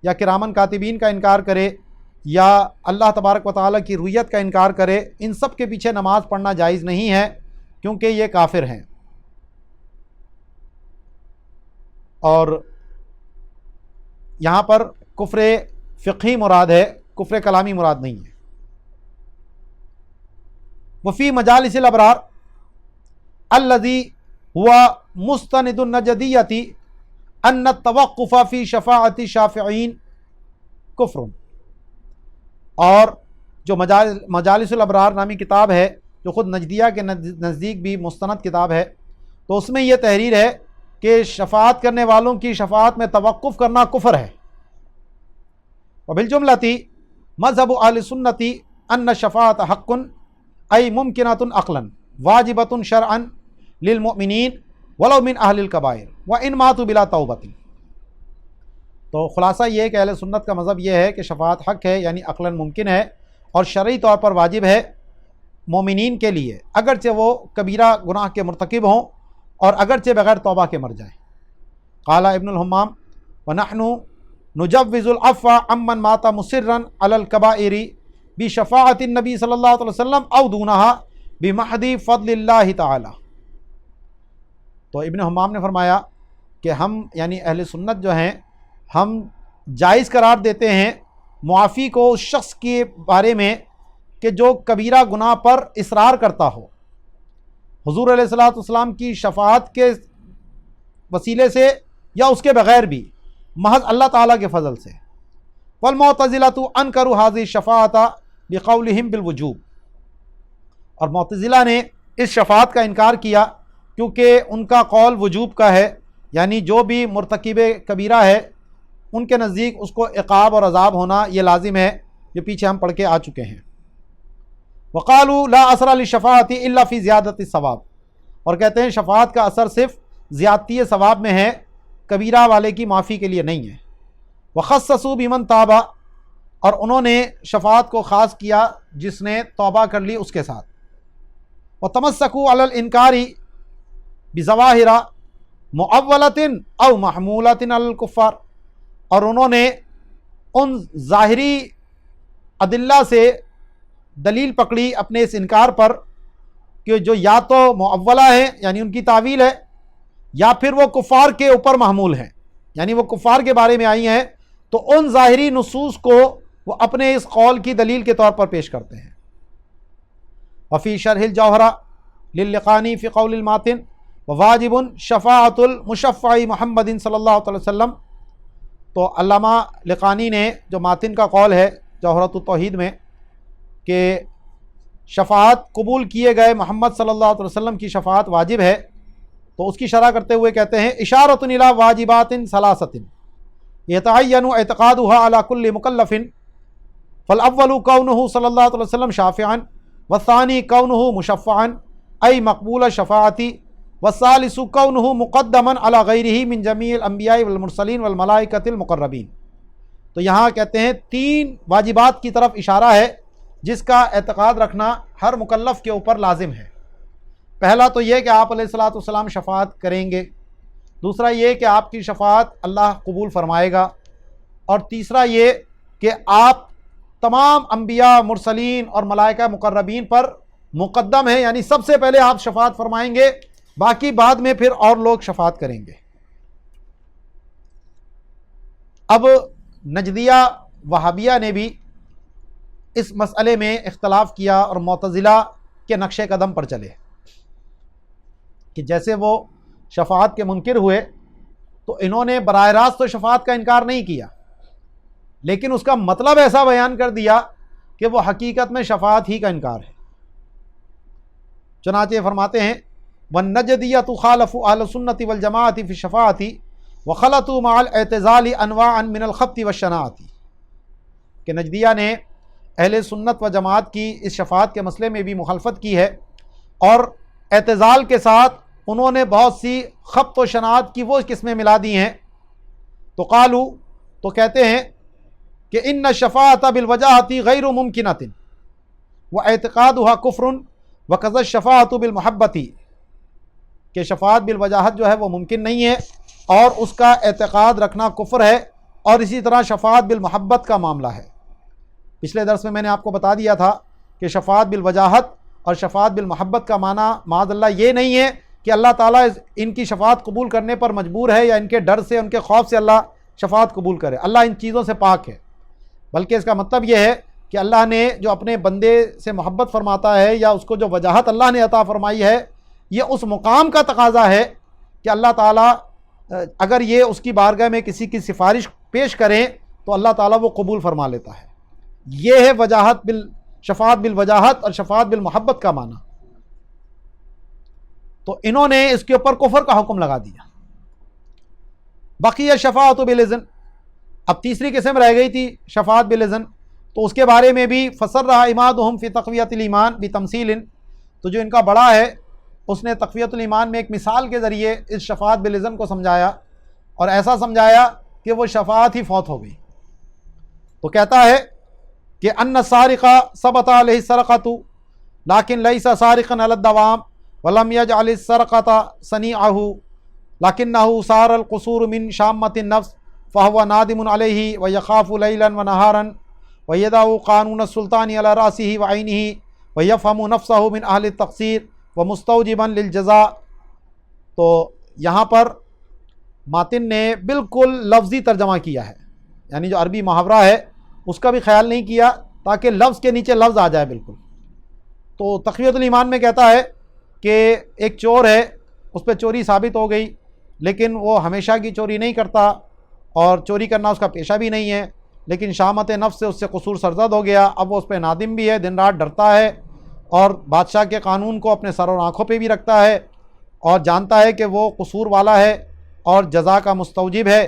یا کرامن کاتبین کا انکار کرے، یا اللہ تبارک و تعالیٰ کی رؤیت کا انکار کرے، ان سب کے پیچھے نماز پڑھنا جائز نہیں ہے، کیونکہ یہ کافر ہیں۔ اور یہاں پر کفر فقہی مراد ہے، کفر کلامی مراد نہیں ہے۔ وفی مجالس الابرار الذی ہوا مستند النجدیتی ان التوقف فی شفاعت شافعین کفر۔ اور جو مجالس الابرار نامی کتاب ہے، جو خود نجدیہ کے نزدیک بھی مستند کتاب ہے، تو اس میں یہ تحریر ہے کہ شفاعت کرنے والوں کی شفاعت میں توقف کرنا کفر ہے۔ وبالجملۃ مذہب اہل سنت ان شفاعت حق ای ممکنۃ عقلا واجبۃ شرعا للمؤمنین ولو من اہل الکبائر وان ماتوا بلا توبۃ۔ تو خلاصہ یہ ہے کہ اہل سنت کا مذہب یہ ہے کہ شفاعت حق ہے، یعنی عقلاً ممکن ہے، اور شرعی طور پر واجب ہے مومنین کے لیے، اگرچہ وہ کبیرہ گناہ کے مرتکب ہوں اور اگرچہ بغیر توبہ کے مر جائیں۔ قال ابن الحمام ونحن نجوز العفو عمن مات مصرا علی الکبائر بشفاعت النبی صلی اللہ علیہ وسلم او دونہا بمحض فضل اللہ تعالی۔ تو ابن حمام نے فرمایا کہ ہم یعنی اہل سنت جو ہیں، ہم جائز قرار دیتے ہیں معافی کو اس شخص کے بارے میں کہ جو کبیرہ گناہ پر اصرار کرتا ہو، حضور علیہ الصلوۃ والسلام کی شفاعت کے وسیلے سے یا اس کے بغیر بھی، محض اللہ تعالیٰ کے فضل سے۔ والمعتزلۃ انکروا هذه الشفاعۃ بقولهم بالوجوب۔ اور معتزلہ نے اس شفاعت کا انکار کیا کیونکہ ان کا قول وجوب کا ہے، یعنی جو بھی مرتکب کبیرہ ہے ان کے نزدیک اس کو عقاب اور عذاب ہونا یہ لازم ہے، جو پیچھے ہم پڑھ کے آ چکے ہیں۔ وقالوا لا اثر للشفاعۃ الا فی زیادۃ الثواب۔ اور کہتے ہیں شفاعت کا اثر صرف زیادتی ثواب میں ہے، کبیرہ والے کی معافی کے لیے نہیں ہے۔ وخصصوا بمن تاب۔ اور انہوں نے شفاعت کو خاص کیا جس نے توبہ کر لی اس کے ساتھ۔ وتمسكوا علی الانکار بظواہر مؤولۃ او محمولۃ علی الکفار۔ اور انہوں نے ان ظاہری ادلہ سے دلیل پکڑی اپنے اس انکار پر کہ جو یا تو مؤولہ ہیں یعنی ان کی تعویل ہے، یا پھر وہ کفار کے اوپر محمول ہیں، یعنی وہ کفار کے بارے میں آئی ہیں، تو ان ظاہری نصوص کو وہ اپنے اس قول کی دلیل کے طور پر پیش کرتے ہیں۔ وفی شرح الجوہرہ للقانی فی قول الماتن وواجب شفاعت المشفع محمد صلی اللہ علیہ وسلم۔ تو علامہ لقانی نے جو ماتن کا قول ہے جوہرۃ التوحید میں کہ شفاعت قبول کیے گئے محمد صلی اللہ علیہ وسلم کی شفاعت واجب ہے، تو اس کی شرح کرتے ہوئے کہتے ہیں اشارۃ الی واجبات ثلاثۃ یتعین اعتقادها علی کل مکلف، فالاول کونہ صلی اللہ علیہ وسلم شافعا، والثانی کونہ مشفعا ای مقبول شفاعتی، والثالث کونہ مقدما علی غیرہ من جمیع الانبیاء والمرسلین والملائکۃ المقربین۔ تو یہاں کہتے ہیں 3 واجبات کی طرف اشارہ ہے جس کا اعتقاد رکھنا ہر مکلف کے اوپر لازم ہے۔ پہلا تو یہ کہ آپ علیہ الصلاۃ والسلام شفاعت کریں گے، دوسرا یہ کہ آپ کی شفاعت اللہ قبول فرمائے گا، اور تیسرا یہ کہ آپ تمام انبیاء، مرسلین اور ملائکہ مقربین پر مقدم ہیں، یعنی سب سے پہلے آپ شفاعت فرمائیں گے، باقی بعد میں پھر اور لوگ شفاعت کریں گے۔ اب نجدیہ وہابیہ نے بھی اس مسئلے میں اختلاف کیا اور معتزلہ کے نقش قدم پر چلے کہ جیسے وہ شفاعت کے منکر ہوئے تو انہوں نے براہ راست تو شفاعت کا انکار نہیں کیا، لیکن اس کا مطلب ایسا بیان کر دیا کہ وہ حقیقت میں شفاعت ہی کا انکار ہے۔ چنانچہ فرماتے ہیں وَالنَّجْدِيَّةُ خَالَفُوا أَهْلَ السُّنَّةِ وَالْجَمَاعَةِ فِي الشَّفَاعَةِ وَخَلَطُوا مَعَ الْاعْتِزَالِ أَنْوَاعًا مِنَ الْخَبْطِ وَالشَّنَاعَةِ کہ نجدیہ نے اہل سنت و جماعت کی اس شفاعت کے مسئلے میں بھی مخالفت کی ہے، اور اعتزال کے ساتھ انہوں نے بہت سی خبط و شناعت کی وہ قسمیں ملا دی ہیں۔ تو قالو تو کہتے ہیں کہ ان الشفاعۃ بالوجاہۃ غیر ممکنۃ واعتقادها کفر وکذا الشفاعۃ بالمحبۃ کہ شفاعت بالوجاہت جو ہے وہ ممکن نہیں ہے اور اس کا اعتقاد رکھنا کفر ہے، اور اسی طرح شفاعت بالمحبت کا معاملہ ہے۔ پچھلے درس میں نے آپ کو بتا دیا تھا کہ شفاعت بالوجاہت اور شفاعت بالمحبت کا معنی معاذ اللہ یہ نہیں ہے کہ اللہ تعالیٰ ان کی شفاعت قبول کرنے پر مجبور ہے یا ان کے ڈر سے، ان کے خوف سے اللہ شفاعت قبول کرے، اللہ ان چیزوں سے پاک ہے، بلکہ اس کا مطلب یہ ہے کہ اللہ نے جو اپنے بندے سے محبت فرماتا ہے یا اس کو جو وجاہت اللہ نے عطا فرمائی ہے، یہ اس مقام کا تقاضا ہے کہ اللہ تعالیٰ اگر یہ اس کی بارگاہ میں کسی کی سفارش پیش کریں تو اللہ تعالیٰ وہ قبول فرما لیتا ہے۔ یہ ہے وجاہت شفاعت بالوجاہت اور شفاعت بالمحبت کا معنی۔ تو انہوں نے اس کے اوپر کفر کا حکم لگا دیا۔ بقیہ شفاعت بالاذن، اب تیسری قسم رہ گئی تھی شفاعت بالاذن، تو اس کے بارے میں بھی فسرہ عمادہم فی تقویۃ الایمان بتمثیل، تو جو ان کا بڑا ہے اس نے تقویۃ الایمان میں ایک مثال کے ذریعے اس شفاعت بالاذن کو سمجھایا، اور ایسا سمجھایا کہ وہ شفاعت ہی فوت ہو گئی۔ تو کہتا ہے کہ ان السارق ثبت علیہ السرقۃ لیکن لیس سارقا علی الدوام ولم یجعل السرقۃ صنیعہ لکنہ صار القصور من شامۃ النفس فهو نادم علیہ ویخاف لیلا ونہارا ویدع قانون السلطان علی رأسہ وعینہ ویفہم نفسہ من اہل التقصیر ومستوجبا للجزاء۔ تو یہاں پر ماتن نے بالکل لفظی ترجمہ کیا ہے، یعنی جو عربی محاورہ ہے اس کا بھی خیال نہیں کیا تاکہ لفظ کے نیچے لفظ آ جائے بالکل۔ تو تقویۃ الایمان میں کہتا ہے کہ ایک چور ہے، اس پہ چوری ثابت ہو گئی، لیکن وہ ہمیشہ کی چوری نہیں کرتا اور چوری کرنا اس کا پیشہ بھی نہیں ہے، لیکن شامت نفس سے اس سے قصور سرزد ہو گیا، اب وہ اس پہ نادم بھی ہے، دن رات ڈرتا ہے، اور بادشاہ کے قانون کو اپنے سر اور آنکھوں پہ بھی رکھتا ہے، اور جانتا ہے کہ وہ قصور والا ہے اور جزا کا مستوجب ہے۔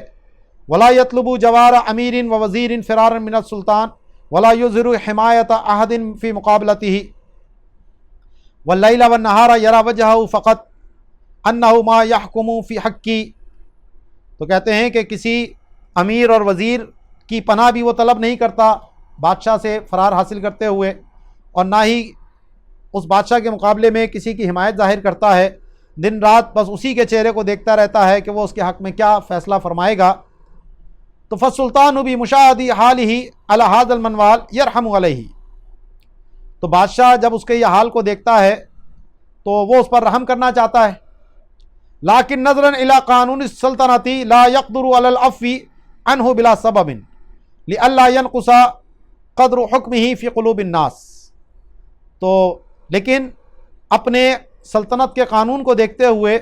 ولا يطلب جوار امیر و وزیر فرارا من السلطان ولا يظہر حمایت احد فی مقابلته واللیل والنہار یرى وجہہ فقط انہ ما یحکم فی حقی۔ تو کہتے ہیں کہ کسی امیر اور وزیر کی پناہ بھی وہ طلب نہیں کرتا بادشاہ سے فرار حاصل کرتے ہوئے، اور نہ ہی اس بادشاہ کے مقابلے میں کسی کی حمایت ظاہر کرتا ہے، دن رات بس اسی کے چہرے کو دیکھتا رہتا ہے کہ وہ اس کے حق میں کیا فیصلہ فرمائے گا۔ تو فالسلطان بمشاہدی حالہ علی ھذا المنوال یرحم علیہ، تو بادشاہ جب اس کے یہ حال کو دیکھتا ہے تو وہ اس پر رحم کرنا چاہتا ہے، لیکن نظرا الی قانون السلطنت لا یقدر علی العفو عنہ بلا سبب لئلا ینقص قدر حکمہ فی قلوب الناس۔ تو لیکن اپنے سلطنت کے قانون کو دیکھتے ہوئے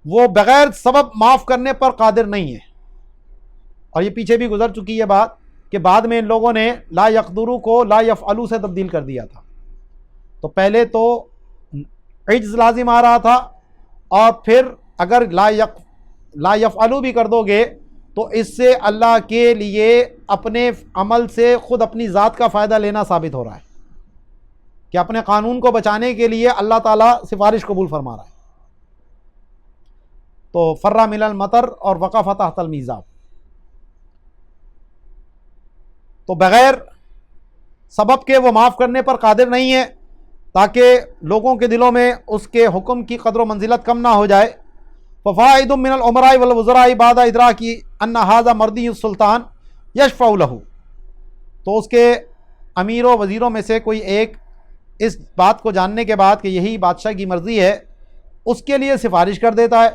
وہ بغیر سبب معاف کرنے پر قادر نہیں ہے، اور یہ پیچھے بھی گزر چکی ہے بات کہ بعد میں ان لوگوں نے لا یقدرو کو لا یفعلو سے تبدیل کر دیا تھا۔ تو پہلے تو عجز لازم آ رہا تھا، اور پھر اگر لا یفعلو بھی کر دو گے تو اس سے اللہ کے لیے اپنے عمل سے خود اپنی ذات کا فائدہ لینا ثابت ہو رہا ہے کہ اپنے قانون کو بچانے کے لیے اللہ تعالیٰ سفارش قبول فرما رہا ہے۔ تو فرّ من المطر اور وقف تحت المیزاب۔ تو بغیر سبب کے وہ معاف کرنے پر قادر نہیں ہے تاکہ لوگوں کے دلوں میں اس کے حکم کی قدر و منزلت کم نہ ہو جائے۔ ففائد من العمراء والوزراء بعد ادراک ان ھذا مردی السلطان یشفع لہ، تو اس کے امیروں وزیروں میں سے کوئی ایک اس بات کو جاننے کے بعد کہ یہی بادشاہ کی مرضی ہے، اس کے لیے سفارش کر دیتا ہے۔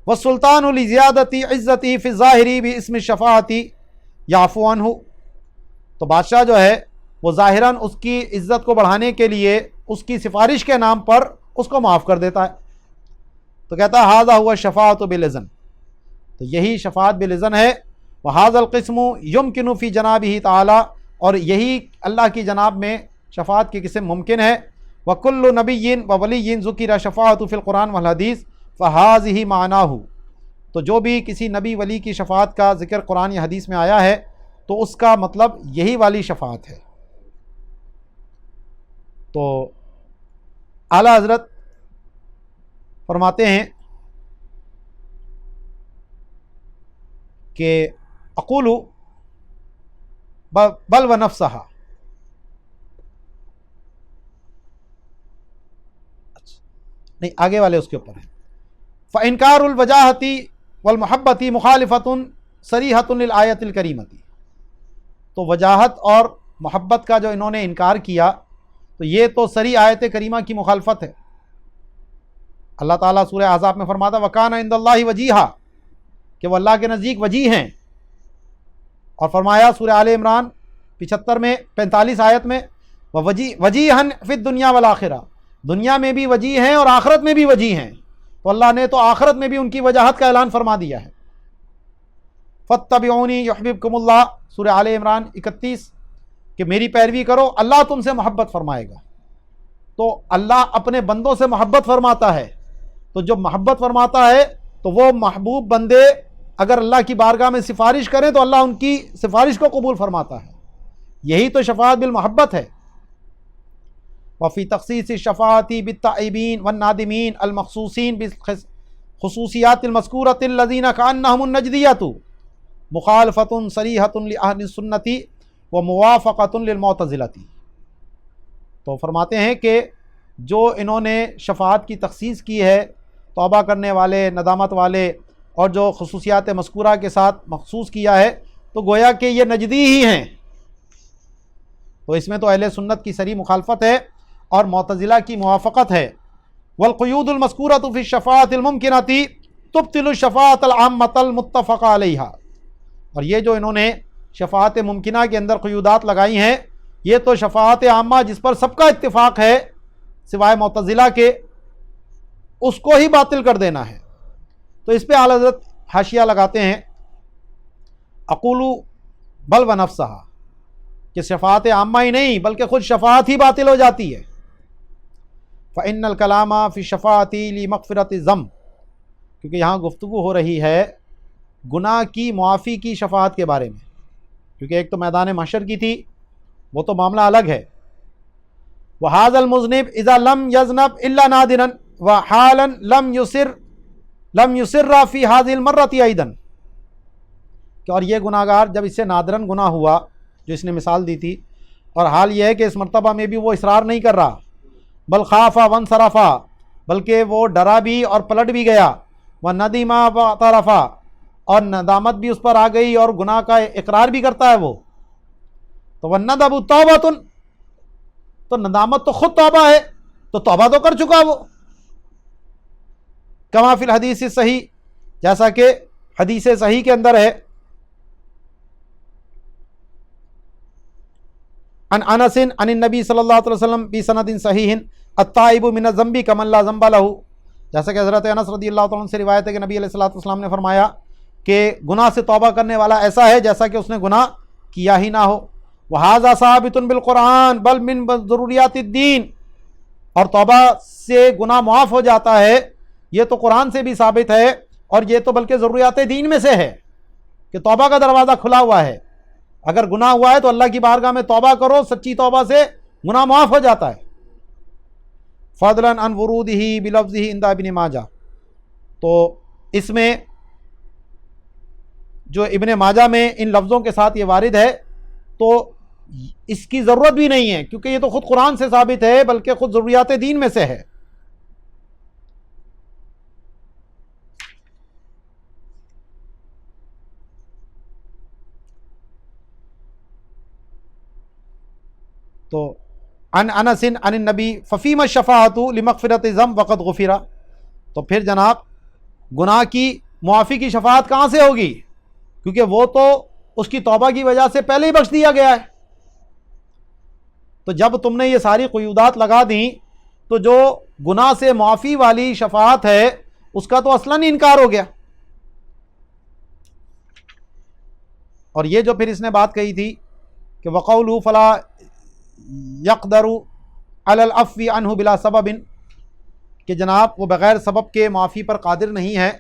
والسلطان لزیادتی عزتی فی الظاہر باسم الشفاعتی یعفو عنہ، تو بادشاہ جو ہے وہ ظاہراً اس کی عزت کو بڑھانے کے لیے اس کی سفارش کے نام پر اس کو معاف کر دیتا ہے۔ تو کہتا ہے ھذا ہوا الشفاعۃ بالاذن، تو یہی شفاعت بالاذن ہے۔ وھذا القسم یمکن فی جنابہ تعالی، اور یہی اللہ کی جناب میں شفاعت کی قسم ممکن ہے۔ وکل نبی وولی ذکر شفاعت فی القرآن والحدیث فھذہ معناہ، تو جو بھی کسی نبی ولی کی شفاعت کا ذکر قرآن یا حدیث میں آیا ہے تو اس کا مطلب یہی والی شفاعت ہے۔ تو اعلیٰ حضرت فرماتے ہیں کہ اقول بل و نفسہا، نہیں آگے والے اس کے اوپر ہیں۔ فانکار الوجاہتی والمحبتی مخالفۃ صریحۃ للآیۃ الکریمۃ، تو وجاہت اور محبت کا جو انہوں نے انکار کیا تو یہ تو صریح آیت کریمہ کی مخالفت ہے۔ اللہ تعالیٰ سورہ احزاب میں فرماتا وَكَانَ عِندَ اللَّهِ وَجِيهًا، کہ وہ اللہ کے نزدیک وجیح ہیں، اور فرمایا سورہ آل عمران 75 میں 45 آیت میں وَجِيحًا فِي الدُّنْيَا وَالْآخِرَةِ، دنیا میں بھی وجیح ہیں اور آخرت میں بھی وجیح ہیں، تو اللہ نے تو آخرت میں بھی ان کی وجاہت کا اعلان فرما دیا ہے۔ فَاتَّبِعُونِي يُحْبِبْكُمُ اللَّهُ، سورہ آل عمران 31، کہ میری پیروی کرو اللہ تم سے محبت فرمائے گا۔ تو اللہ اپنے بندوں سے محبت فرماتا ہے، تو جب محبت فرماتا ہے تو وہ محبوب بندے اگر اللہ کی بارگاہ میں سفارش کریں تو اللہ ان کی سفارش کو قبول فرماتا ہے، یہی تو شفاعت بالمحبت ہے۔ وفی تخصیص الشفاعت بالتائبین والنادمین المخصوصین بالخصوصیات المذکورۃ الذین کأنہم النجدیۃ مخالفۃ صریحۃ لأہل السنۃ وموافقۃ للمعتزلۃ، تو فرماتے ہیں کہ جو انہوں نے شفاعت کی تخصیص کی ہے توبہ کرنے والے، ندامت والے، اور جو خصوصیات مذکورہ کے ساتھ مخصوص کیا ہے، تو گویا کہ یہ نجدی ہی ہیں، تو اس میں تو اہل سنت کی صریح مخالفت ہے اور معتزلہ کی موافقت ہے۔ والقیود المذکورۃ فی الشفاعۃ الممکنۃ تبطل الشفاعۃ العامۃ المتفق علیہا، اور یہ جو انہوں نے شفاعت ممکنہ کے اندر قیودات لگائی ہیں، یہ تو شفاعت عامہ جس پر سب کا اتفاق ہے سوائے معتزلہ کے، اس کو ہی باطل کر دینا ہے۔ تو اس پہ اعلیٰ حضرت حاشیہ لگاتے ہیں اقول بل و نفسہا، کہ شفاعت عامہ ہی نہیں بلکہ خود شفاعت ہی باطل ہو جاتی ہے۔ فإن الکلام فی الشفاعۃ لمغفرۃ الذنب، کیونکہ یہاں گفتگو ہو رہی ہے گناہ کی معافی کی شفاعت کے بارے میں، کیونکہ ایک تو میدان محشر کی تھی، وہ تو معاملہ الگ ہے۔ وَهَذَا الْمُذْنِبُ إِذَا لَمْ يَذْنَبْ إِلَّا نَادِرًا وَحَالًا لَمْ يُصِرَّ فِي هَذِهِ الْمَرَّةِ أَيْضًا، کہ اور یہ گناہ گار جب اس سے نادراً گناہ ہوا جو اس نے مثال دی تھی، اور حال یہ ہے کہ اس مرتبہ میں بھی وہ اصرار نہیں کر رہا، بل خافا وانصرفا، بلکہ وہ ڈرا بھی اور پلٹ بھی گیا، وندما واعترفا، اور ندامت بھی اس پر آ گئی اور گناہ کا اقرار بھی کرتا ہے وہ، تو والندب توبۃ، تو ندامت تو خود توبہ ہے، تو توبہ تو کر چکا وہ، کما فی الحدیث صحیح، جیسا کہ حدیث صحیح کے اندر ہے، عن انس عن النبی صلی اللہ علیہ وسلم بسند صحیح التائب من الذنب کمن لا ذنب له، جیسا کہ حضرت انس رضی اللہ تعالیٰ عنہ سے روایت ہے کہ نبی علیہ الصلوۃ والسلام نے فرمایا کہ گناہ سے توبہ کرنے والا ایسا ہے جیسا کہ اس نے گناہ کیا ہی نہ ہو۔ وہذا ثابت بالقرآن بل من ضروریات الدین، اور توبہ سے گناہ معاف ہو جاتا ہے، یہ تو قرآن سے بھی ثابت ہے، اور یہ تو بلکہ ضروریات دین میں سے ہے کہ توبہ کا دروازہ کھلا ہوا ہے، اگر گناہ ہوا ہے تو اللہ کی بارگاہ میں توبہ کرو، سچی توبہ سے گناہ معاف ہو جاتا ہے۔ فضلا عن ورودہ بلفظہ عند ابن ماجہ، تو اس میں جو ابن ماجہ میں ان لفظوں کے ساتھ یہ وارد ہے تو اس کی ضرورت بھی نہیں ہے، کیونکہ یہ تو خود قرآن سے ثابت ہے، بلکہ خود ضروریات دین میں سے ہے۔ تو عن انس عن النبی ففیم الشفاعۃ لمغفرۃ الذنب وقد غفر، تو پھر جناب گناہ کی معافی کی شفاعت کہاں سے ہوگی، کیونکہ وہ تو اس کی توبہ کی وجہ سے پہلے ہی بخش دیا گیا ہے۔ تو جب تم نے یہ ساری قیودات لگا دیں تو جو گناہ سے معافی والی شفاعت ہے اس کا تو اصلاً ہی انکار ہو گیا۔ اور یہ جو پھر اس نے بات کہی تھی کہ وقولہ فلا یقدر علی العفو عنہ بلا سبب، کہ جناب وہ بغیر سبب کے معافی پر قادر نہیں ہے،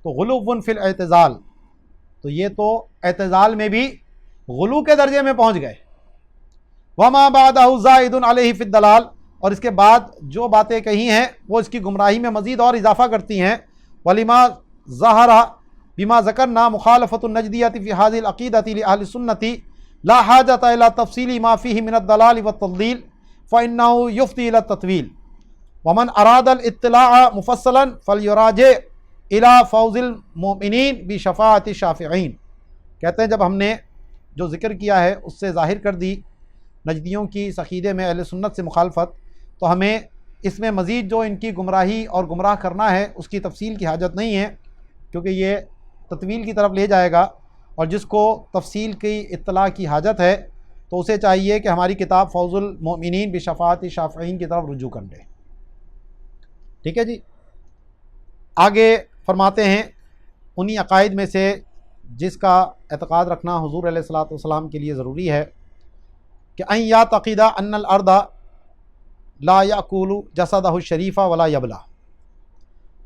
تو غلو فی الاعتزال، تو یہ تو اعتزال میں بھی غلو کے درجے میں پہنچ گئے۔ وما بعدہ زائد علیہ فی الدلال، اور اس کے بعد جو باتیں کہی ہیں وہ اس کی گمراہی میں مزید اور اضافہ کرتی ہیں۔ ولما ظہر بما ذکرنا مخالفۃ النجدیۃ فی هذه العقیدۃ لاہل السنۃ لا حاجۃ الی تفصیل ما فیہ من الضلال والتضلیل فانه یفضی الی التطویل ومن اراد الاطلاع مفصلا فلیراجع الی فوز المؤمنین بشفاعۃ الشافعین۔ کہتے ہیں جب ہم نے جو ذکر کیا ہے اس سے ظاہر کر دی نجدیوں کی اس عقیدے میں اہل سنت سے مخالفت، تو ہمیں اس میں مزید جو ان کی گمراہی اور گمراہ کرنا ہے اس کی تفصیل کی حاجت نہیں ہے، کیونکہ یہ تطویل کی طرف لے جائے گا، اور جس کو تفصیل کی اطلاع کی حاجت ہے تو اسے چاہیے کہ ہماری کتاب فوز المؤمنین بشفاعت الشافعین کی طرف رجوع کر لے۔ ٹھیک ہے جی، آگے فرماتے ہیں انہی عقائد میں سے جس کا اعتقاد رکھنا حضور علیہ الصلوۃ والسلام کے لیے ضروری ہے کہ ان یعتقد ان الارض لا یاکل جسدہ الشریف ولا یبلا،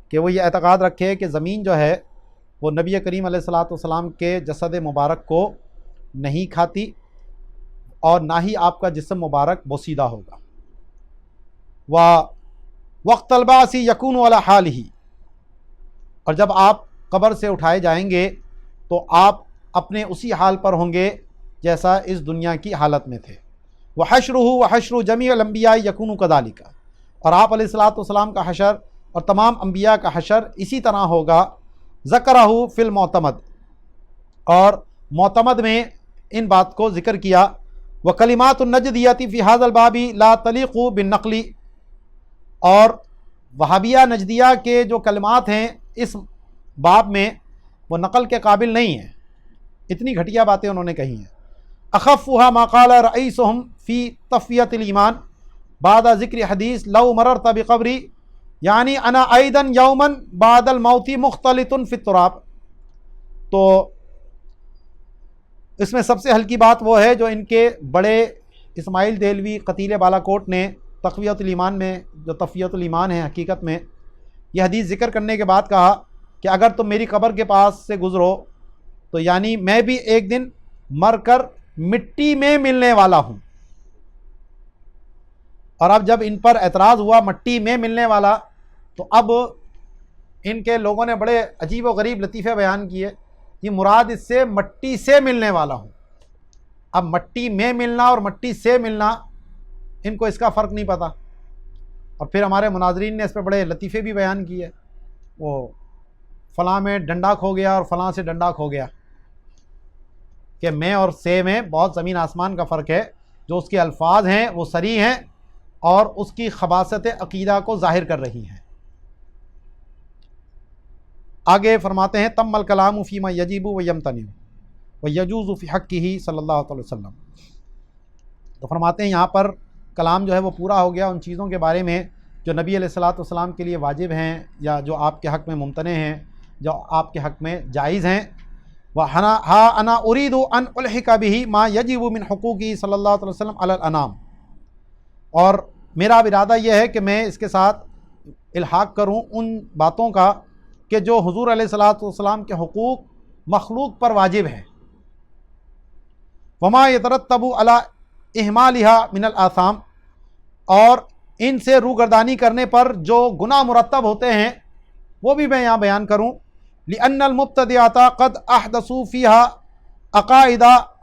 کہ وہ یہ اعتقاد رکھے کہ زمین جو ہے وہ نبی کریم علیہ الصلوۃ والسلام کے جسد مبارک کو نہیں کھاتی اور نہ ہی آپ کا جسم مبارک بوسیدہ ہوگا۔ وقت البعث یکون علی حالہ، اور جب آپ قبر سے اٹھائے جائیں گے تو آپ اپنے اسی حال پر ہوں گے جیسا اس دنیا کی حالت میں تھے۔ وحشرہ وحشر جمیع الانبیاء یکون کذالک، اور آپ علیہ الصلوۃ والسلام کا حشر اور تمام انبیاء کا حشر اسی طرح ہوگا۔ ذکرہ فی المعتمد، اور معتمد میں ان بات کو ذکر کیا۔ وکلمات النجدیۃ فی ھذا الباب لا تلیق بالنقل، اور وہابیہ نجدیہ کے جو کلمات ہیں اس باب میں وہ نقل کے قابل نہیں ہیں، اتنی گھٹیا باتیں انہوں نے کہی ہیں۔ اخفها ما قال رئیسهم فی تفویۃ الایمان بعد ذکر حدیث لو مررت بقبری یعنی انا ایضا یوما بعد الموت مختلط فی التراب، تو اس میں سب سے ہلکی بات وہ ہے جو ان کے بڑے اسماعیل دہلوی قتیل بالا کوٹ نے تقویۃ الایمان میں، جو تفویۃ الایمان ہے حقیقت میں، یہ حدیث ذکر کرنے کے بعد کہا کہ اگر تم میری قبر کے پاس سے گزرو تو یعنی میں بھی ایک دن مر کر مٹی میں ملنے والا ہوں۔ اور اب جب ان پر اعتراض ہوا مٹی میں ملنے والا، تو اب ان کے لوگوں نے بڑے عجیب و غریب لطیفے بیان کیے، یہ مراد اس سے مٹی سے ملنے والا ہوں۔ اب مٹی میں ملنا اور مٹی سے ملنا، ان کو اس کا فرق نہیں پتہ۔ اور پھر ہمارے مناظرین نے اس پہ بڑے لطیفے بھی بیان کیے، وہ فلاں میں ڈنڈا کھو گیا اور فلاں سے ڈنڈا کھو گیا، کہ میں اور سے میں بہت زمین آسمان کا فرق ہے۔ جو اس کے الفاظ ہیں وہ صریح ہیں اور اس کی خباثت عقیدہ کو ظاہر کر رہی ہیں۔ آگے فرماتے ہیں تم الکلام فیما یجب و یمتنع و یجوز فی حقہ صلی اللہ علیہ وسلم، تو فرماتے ہیں یہاں پر کلام جو ہے وہ پورا ہو گیا ان چیزوں کے بارے میں جو نبی علیہ الصلوۃ والسلام کے لیے واجب ہیں یا جو آپ کے حق میں ممتنع ہیں، جو آپ کے حق میں جائز ہیں۔ وَهَا أَنَا أُرِيدُ أَنْ أُلْحِقَ بِهِ مَا يَجِبُ مِنْ حُقُوقِهِ صلی اللہ علیہ وسلم علی الانام، اور میرا اب ارادہ یہ ہے کہ میں اس کے ساتھ الحاق کروں ان باتوں کا کہ جو حضور علیہ الصلوۃ والسلام کے حقوق مخلوق پر واجب ہیں۔ وَمَا يَتَرَتَّبُ عَلَى إِهْمَالِهَا مِنَ الْآثَامِ، اور ان سے روگردانی کرنے پر جو گناہ مرتب ہوتے ہیں وہ بھی میں یہاں بیان کروں۔ لِأَنَّ الْمُبْتَدِعَةَ قَدْ أَحْدَثُوا فِيهَا عَقَائِدَ